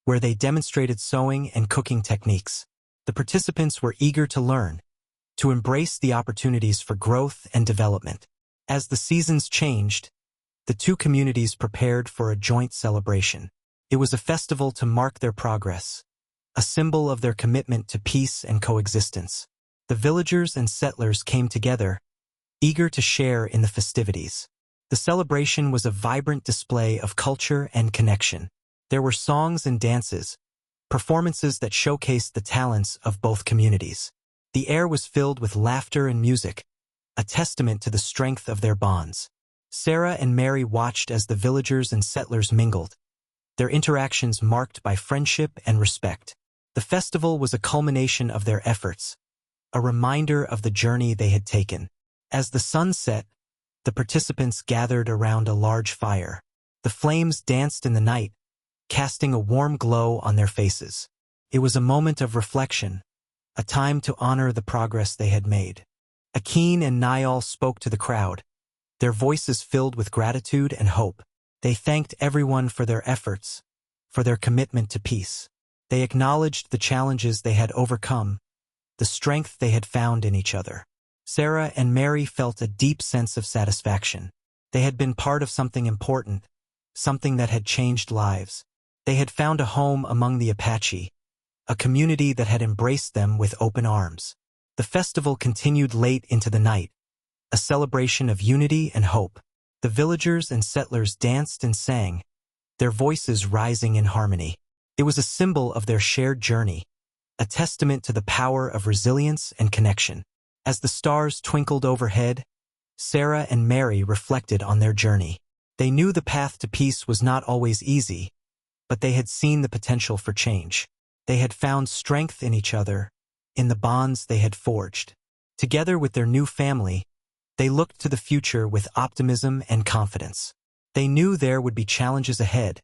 where they demonstrated sewing and cooking techniques. The participants were eager to learn, to embrace the opportunities for growth and development. As the seasons changed, the two communities prepared for a joint celebration. It was a festival to mark their progress, a symbol of their commitment to peace and coexistence. The villagers and settlers came together, eager to share in the festivities. The celebration was a vibrant display of culture and connection. There were songs and dances, performances that showcased the talents of both communities. The air was filled with laughter and music, a testament to the strength of their bonds. Sarah and Mary watched as the villagers and settlers mingled, their interactions marked by friendship and respect. The festival was a culmination of their efforts, a reminder of the journey they had taken. As the sun set, the participants gathered around a large fire. The flames danced in the night, casting a warm glow on their faces. It was a moment of reflection, a time to honor the progress they had made. Akin and Niall spoke to the crowd, their voices filled with gratitude and hope. They thanked everyone for their efforts, for their commitment to peace. They acknowledged the challenges they had overcome, the strength they had found in each other. Sarah and Mary felt a deep sense of satisfaction. They had been part of something important, something that had changed lives. They had found a home among the Apache, a community that had embraced them with open arms. The festival continued late into the night, a celebration of unity and hope. The villagers and settlers danced and sang, their voices rising in harmony. It was a symbol of their shared journey, a testament to the power of resilience and connection. As the stars twinkled overhead, Sarah and Mary reflected on their journey. They knew the path to peace was not always easy, but they had seen the potential for change. They had found strength in each other, in the bonds they had forged. Together with their new family, they looked to the future with optimism and confidence. They knew there would be challenges ahead,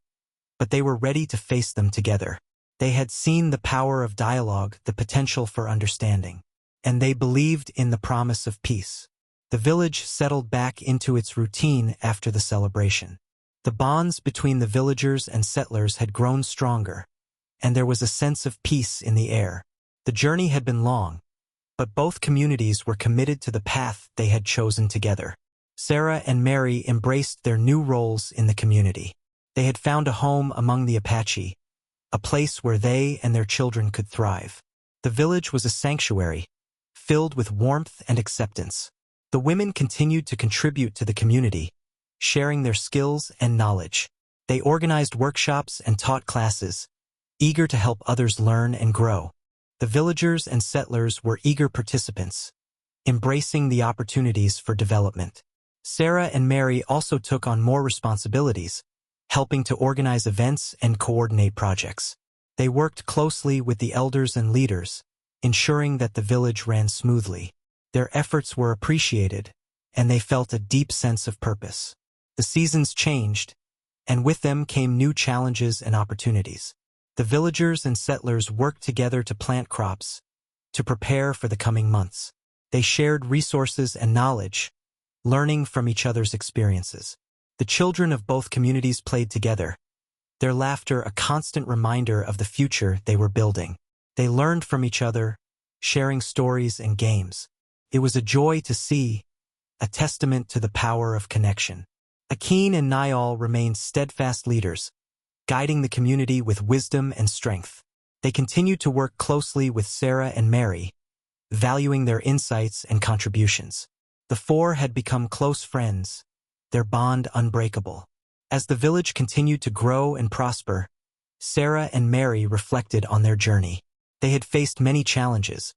but they were ready to face them together. They had seen the power of dialogue, the potential for understanding, and they believed in the promise of peace. The village settled back into its routine after the celebration. The bonds between the villagers and settlers had grown stronger, and there was a sense of peace in the air. The journey had been long, but both communities were committed to the path they had chosen together. Sarah and Mary embraced their new roles in the community. They had found a home among the Apache, a place where they and their children could thrive. The village was a sanctuary, filled with warmth and acceptance. The women continued to contribute to the community, sharing their skills and knowledge. They organized workshops and taught classes, eager to help others learn and grow. The villagers and settlers were eager participants, embracing the opportunities for development. Sarah and Mary also took on more responsibilities, helping to organize events and coordinate projects. They worked closely with the elders and leaders, ensuring that the village ran smoothly. Their efforts were appreciated, and they felt a deep sense of purpose. The seasons changed, and with them came new challenges and opportunities. The villagers and settlers worked together to plant crops, to prepare for the coming months. They shared resources and knowledge, learning from each other's experiences. The children of both communities played together, their laughter a constant reminder of the future they were building. They learned from each other, sharing stories and games. It was a joy to see, a testament to the power of connection. Akin and Niall remained steadfast leaders, guiding the community with wisdom and strength. They continued to work closely with Sarah and Mary, valuing their insights and contributions. The four had become close friends, their bond unbreakable. As the village continued to grow and prosper, Sarah and Mary reflected on their journey. They had faced many challenges,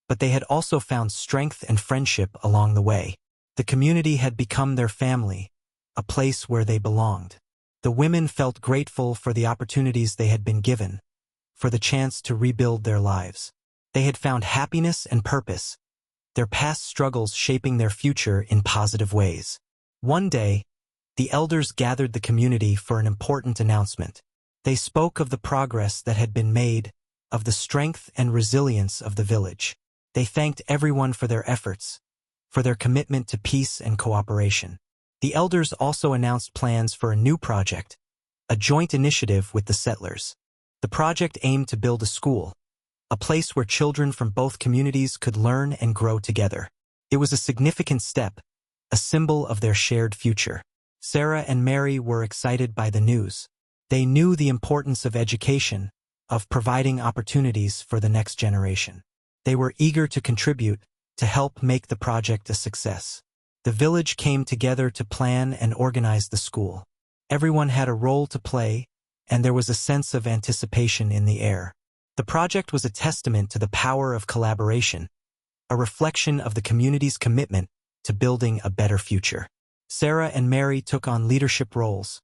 but they had also found strength and friendship along the way. The community had become their family, a place where they belonged. The women felt grateful for the opportunities they had been given, for the chance to rebuild their lives. They had found happiness and purpose, their past struggles shaping their future in positive ways. One day, the elders gathered the community for an important announcement. They spoke of the progress that had been made, of the strength and resilience of the village. They thanked everyone for their efforts, for their commitment to peace and cooperation. The elders also announced plans for a new project, a joint initiative with the settlers. The project aimed to build a school, a place where children from both communities could learn and grow together. It was a significant step, a symbol of their shared future. Sarah and Mary were excited by the news. They knew the importance of education, of providing opportunities for the next generation. They were eager to contribute, to help make the project a success. The village came together to plan and organize the school. Everyone had a role to play, and there was a sense of anticipation in the air. The project was a testament to the power of collaboration, a reflection of the community's commitment to building a better future. Sarah and Mary took on leadership roles,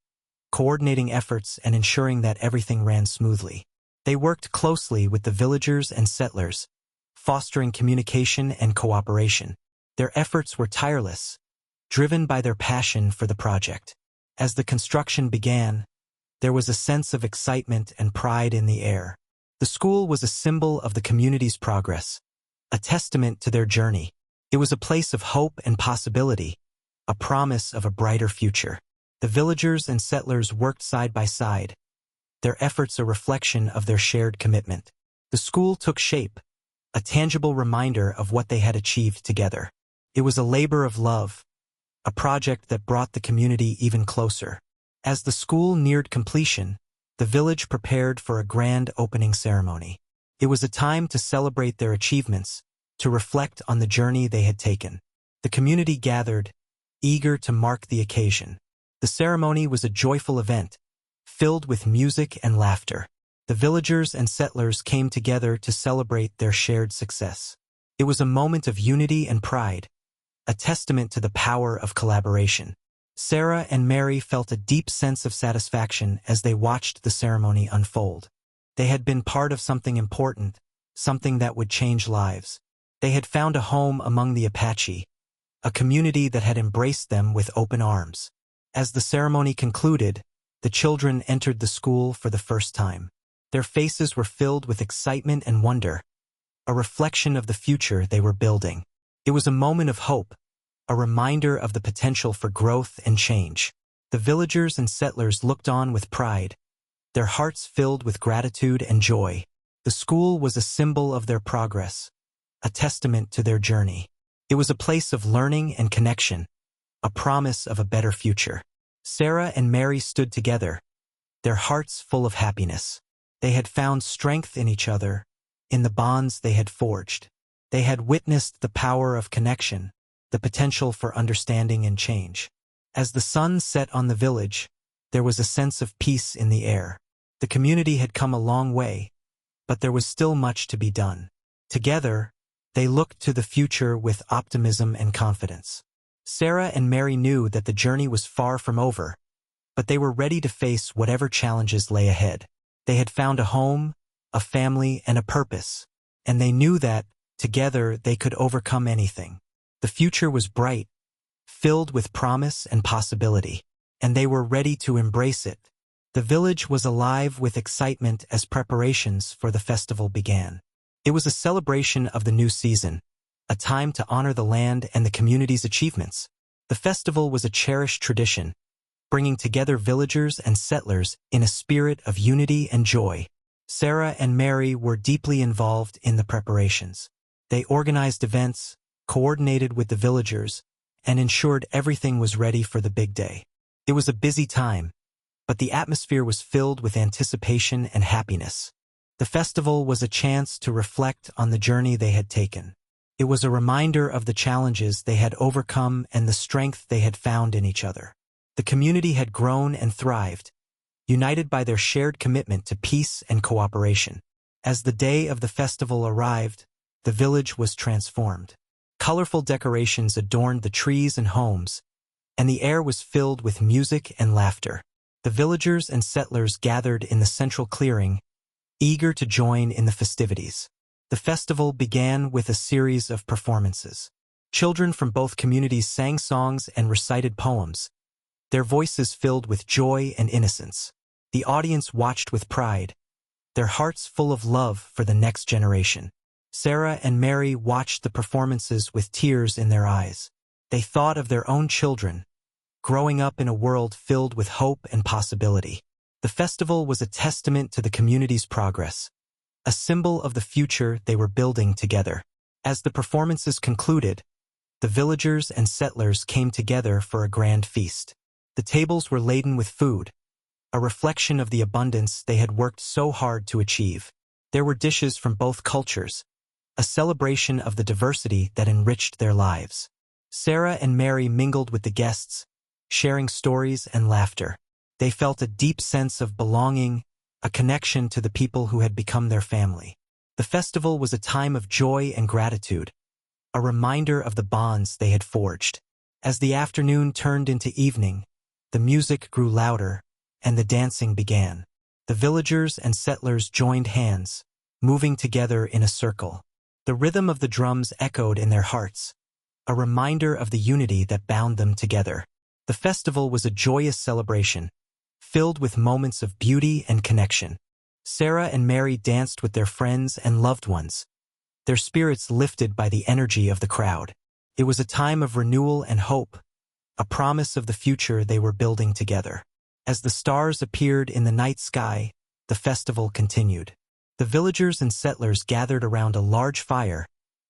coordinating efforts and ensuring that everything ran smoothly. They worked closely with the villagers and settlers, fostering communication and cooperation. Their efforts were tireless, driven by their passion for the project. As the construction began, there was a sense of excitement and pride in the air. The school was a symbol of the community's progress, a testament to their journey. It was a place of hope and possibility, a promise of a brighter future. The villagers and settlers worked side by side, their efforts a reflection of their shared commitment. The school took shape, a tangible reminder of what they had achieved together. It was a labor of love, a project that brought the community even closer. As the school neared completion, the village prepared for a grand opening ceremony. It was a time to celebrate their achievements, to reflect on the journey they had taken. The community gathered, eager to mark the occasion. The ceremony was a joyful event, filled with music and laughter. The villagers and settlers came together to celebrate their shared success. It was a moment of unity and pride, a testament to the power of collaboration. Sarah and Mary felt a deep sense of satisfaction as they watched the ceremony unfold. They had been part of something important, something that would change lives. They had found a home among the Apache, a community that had embraced them with open arms. As the ceremony concluded, the children entered the school for the first time. Their faces were filled with excitement and wonder, a reflection of the future they were building. It was a moment of hope, a reminder of the potential for growth and change. The villagers and settlers looked on with pride, their hearts filled with gratitude and joy. The school was a symbol of their progress, a testament to their journey. It was a place of learning and connection, a promise of a better future. Sarah and Mary stood together, their hearts full of happiness. They had found strength in each other, in the bonds they had forged. They had witnessed the power of connection, the potential for understanding and change. As the sun set on the village, there was a sense of peace in the air. The community had come a long way, but there was still much to be done. Together, they looked to the future with optimism and confidence. Sarah and Mary knew that the journey was far from over, but they were ready to face whatever challenges lay ahead. They had found a home, a family, and a purpose, and they knew that, together, they could overcome anything. The future was bright, filled with promise and possibility, and they were ready to embrace it. The village was alive with excitement as preparations for the festival began. It was a celebration of the new season, a time to honor the land and the community's achievements. The festival was a cherished tradition, bringing together villagers and settlers in a spirit of unity and joy. Sarah and Mary were deeply involved in the preparations. They organized events, coordinated with the villagers, and ensured everything was ready for the big day. It was a busy time, but the atmosphere was filled with anticipation and happiness. The festival was a chance to reflect on the journey they had taken. It was a reminder of the challenges they had overcome and the strength they had found in each other. The community had grown and thrived, united by their shared commitment to peace and cooperation. As the day of the festival arrived, the village was transformed. Colorful decorations adorned the trees and homes, and the air was filled with music and laughter. The villagers and settlers gathered in the central clearing, eager to join in the festivities. The festival began with a series of performances. Children from both communities sang songs and recited poems, their voices filled with joy and innocence. The audience watched with pride, their hearts full of love for the next generation. Sarah and Mary watched the performances with tears in their eyes. They thought of their own children, growing up in a world filled with hope and possibility. The festival was a testament to the community's progress, a symbol of the future they were building together. As the performances concluded, the villagers and settlers came together for a grand feast. The tables were laden with food, a reflection of the abundance they had worked so hard to achieve. There were dishes from both cultures, a celebration of the diversity that enriched their lives. Sarah and Mary mingled with the guests, sharing stories and laughter. They felt a deep sense of belonging, a connection to the people who had become their family. The festival was a time of joy and gratitude, a reminder of the bonds they had forged. As the afternoon turned into evening, the music grew louder, and the dancing began. The villagers and settlers joined hands, moving together in a circle. The rhythm of the drums echoed in their hearts, a reminder of the unity that bound them together. The festival was a joyous celebration, filled with moments of beauty and connection. Sarah and Mary danced with their friends and loved ones, their spirits lifted by the energy of the crowd. It was a time of renewal and hope, a promise of the future they were building together. As the stars appeared in the night sky, the festival continued. The villagers and settlers gathered around a large fire,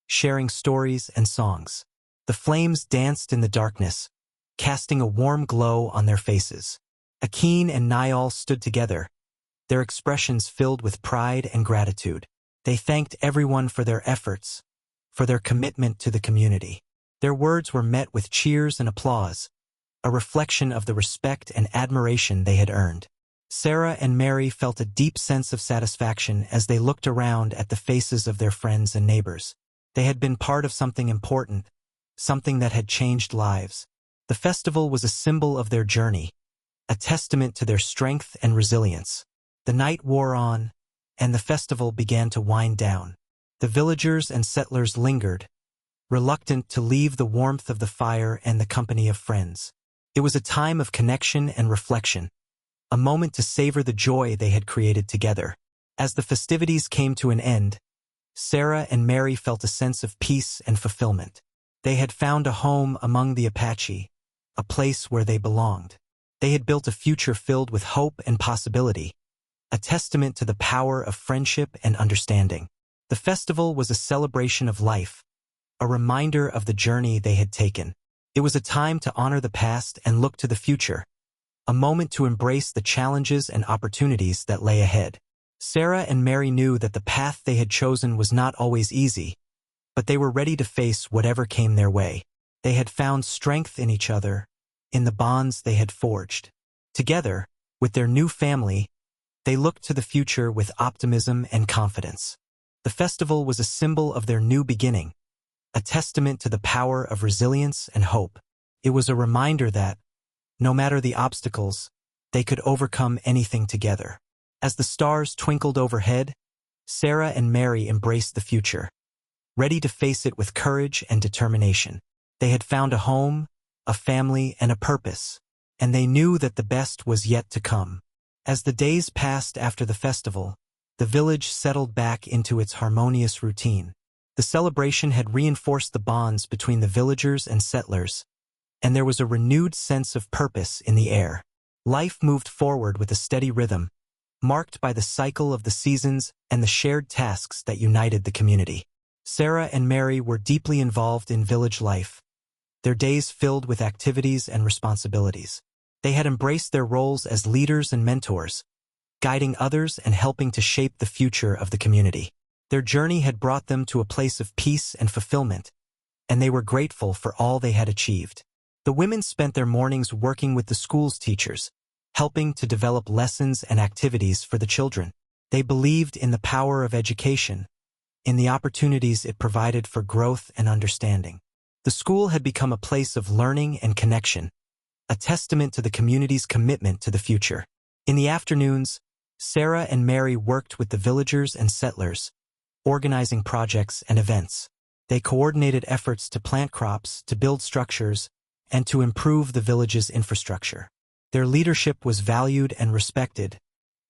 sharing stories and songs. The flames danced in the darkness, casting a warm glow on their faces. Akin and Niall stood together, their expressions filled with pride and gratitude. They thanked everyone for their efforts, for their commitment to the community. Their words were met with cheers and applause, a reflection of the respect and admiration they had earned. Sarah and Mary felt a deep sense of satisfaction as they looked around at the faces of their friends and neighbors. They had been part of something important, something that had changed lives. The festival was a symbol of their journey, a testament to their strength and resilience. The night wore on, and the festival began to wind down. The villagers and settlers lingered, reluctant to leave the warmth of the fire and the company of friends. It was a time of connection and reflection, a moment to savor the joy they had created together. As the festivities came to an end, Sarah and Mary felt a sense of peace and fulfillment. They had found a home among the Apache, a place where they belonged. They had built a future filled with hope and possibility, a testament to the power of friendship and understanding. The festival was a celebration of life, a reminder of the journey they had taken. It was a time to honor the past and look to the future, a moment to embrace the challenges and opportunities that lay ahead. Sarah and Mary knew that the path they had chosen was not always easy, but they were ready to face whatever came their way. They had found strength in each other, in the bonds they had forged. Together, with their new family, they looked to the future with optimism and confidence. The festival was a symbol of their new beginning, a testament to the power of resilience and hope. It was a reminder that, no matter the obstacles, they could overcome anything together. As the stars twinkled overhead, Sarah and Mary embraced the future, ready to face it with courage and determination. They had found a home, a family, and a purpose, and they knew that the best was yet to come. As the days passed after the festival, the village settled back into its harmonious routine. The celebration had reinforced the bonds between the villagers and settlers, and there was a renewed sense of purpose in the air. Life moved forward with a steady rhythm, marked by the cycle of the seasons and the shared tasks that united the community. Sarah and Mary were deeply involved in village life, their days filled with activities and responsibilities. They had embraced their roles as leaders and mentors, guiding others and helping to shape the future of the community. Their journey had brought them to a place of peace and fulfillment, and they were grateful for all they had achieved. The women spent their mornings working with the school's teachers, helping to develop lessons and activities for the children. They believed in the power of education, in the opportunities it provided for growth and understanding. The school had become a place of learning and connection, a testament to the community's commitment to the future. In the afternoons, Sarah and Mary worked with the villagers and settlers, organizing projects and events. They coordinated efforts to plant crops, to build structures, and to improve the village's infrastructure. Their leadership was valued and respected,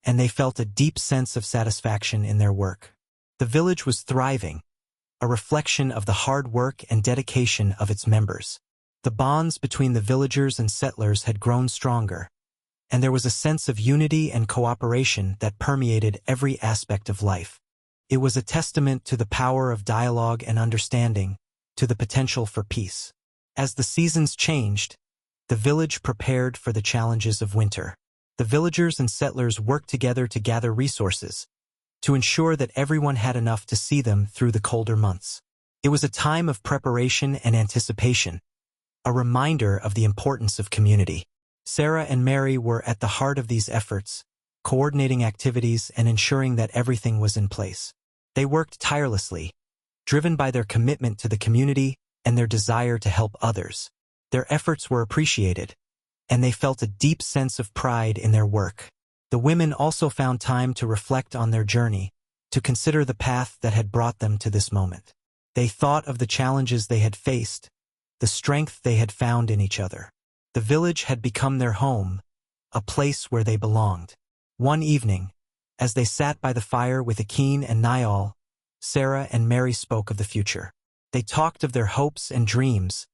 and they felt a deep sense of satisfaction in their work. The village was thriving, a reflection of the hard work and dedication of its members. The bonds between the villagers and settlers had grown stronger, and there was a sense of unity and cooperation that permeated every aspect of life. It was a testament to the power of dialogue and understanding, to the potential for peace. As the seasons changed, the village prepared for the challenges of winter. The villagers and settlers worked together to gather resources, to ensure that everyone had enough to see them through the colder months. It was a time of preparation and anticipation, a reminder of the importance of community. Sarah and Mary were at the heart of these efforts, coordinating activities and ensuring that everything was in place. They worked tirelessly, driven by their commitment to the community and their desire to help others. Their efforts were appreciated, and they felt a deep sense of pride in their work. The women also found time to reflect on their journey, to consider the path that had brought them to this moment. They thought of the challenges they had faced, the strength they had found in each other. The village had become their home, a place where they belonged. One evening, as they sat by the fire with Akin and Niall, Sarah and Mary spoke of the future. They talked of their hopes and dreams,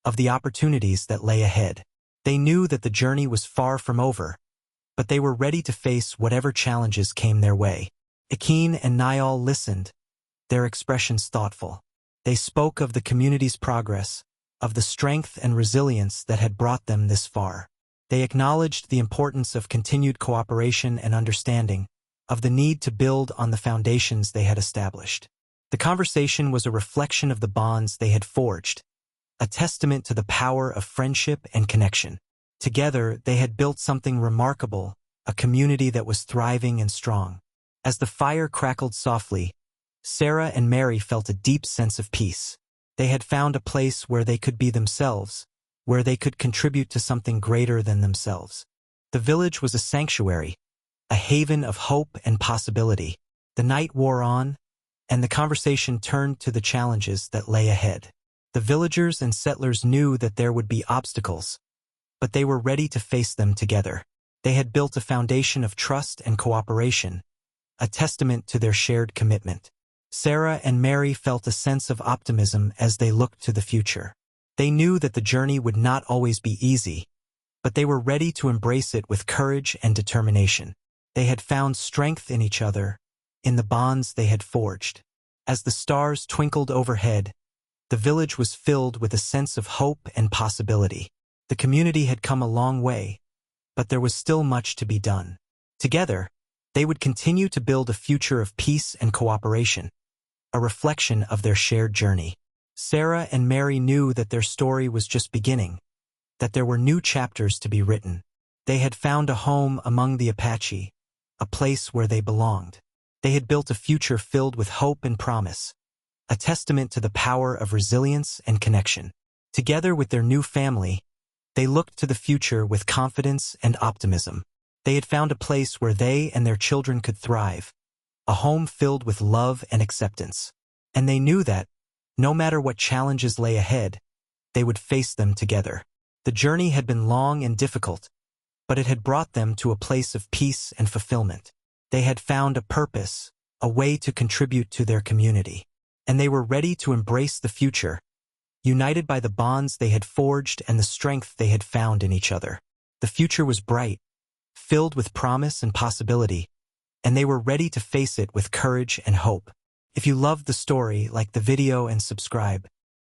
of the opportunities that lay ahead. They knew that the journey was far from over, but they were ready to face whatever challenges came their way. Akin and Niall listened, their expressions thoughtful. They spoke of the community's progress, of the strength and resilience that had brought them this far. They acknowledged the importance of continued cooperation and understanding, of the need to build on the foundations they had established. The conversation was a reflection of the bonds they had forged, a testament to the power of friendship and connection. Together, they had built something remarkable, a community that was thriving and strong. As the fire crackled softly, Sarah and Mary felt a deep sense of peace. They had found a place where they could be themselves, where they could contribute to something greater than themselves. The village was a sanctuary, a haven of hope and possibility. The night wore on, and the conversation turned to the challenges that lay ahead. The villagers and settlers knew that there would be obstacles, but they were ready to face them together. They had built a foundation of trust and cooperation, a testament to their shared commitment. Sarah and Mary felt a sense of optimism as they looked to the future. They knew that the journey would not always be easy, but they were ready to embrace it with courage and determination. They had found strength in each other, in the bonds they had forged. As the stars twinkled overhead, the village was filled with a sense of hope and possibility. The community had come a long way, but there was still much to be done. Together, they would continue to build a future of peace and cooperation, a reflection of their shared journey. Sarah and Mary knew that their story was just beginning, that there were new chapters to be written. They had found a home among the Apache, a place where they belonged. They had built a future filled with hope and promise, a testament to the power of resilience and connection. Together with their new family, they looked to the future with confidence and optimism. They had found a place where they and their children could thrive, a home filled with love and acceptance. And they knew that, no matter what challenges lay ahead, they would face them together. The journey had been long and difficult, but it had brought them to a place of peace and fulfillment. They had found a purpose, a way to contribute to their community. And they were ready to embrace the future, united by the bonds they had forged and the strength they had found in each other. The future was bright, filled with promise and possibility, and they were ready to face it with courage and hope. If you loved the story, like the video and subscribe.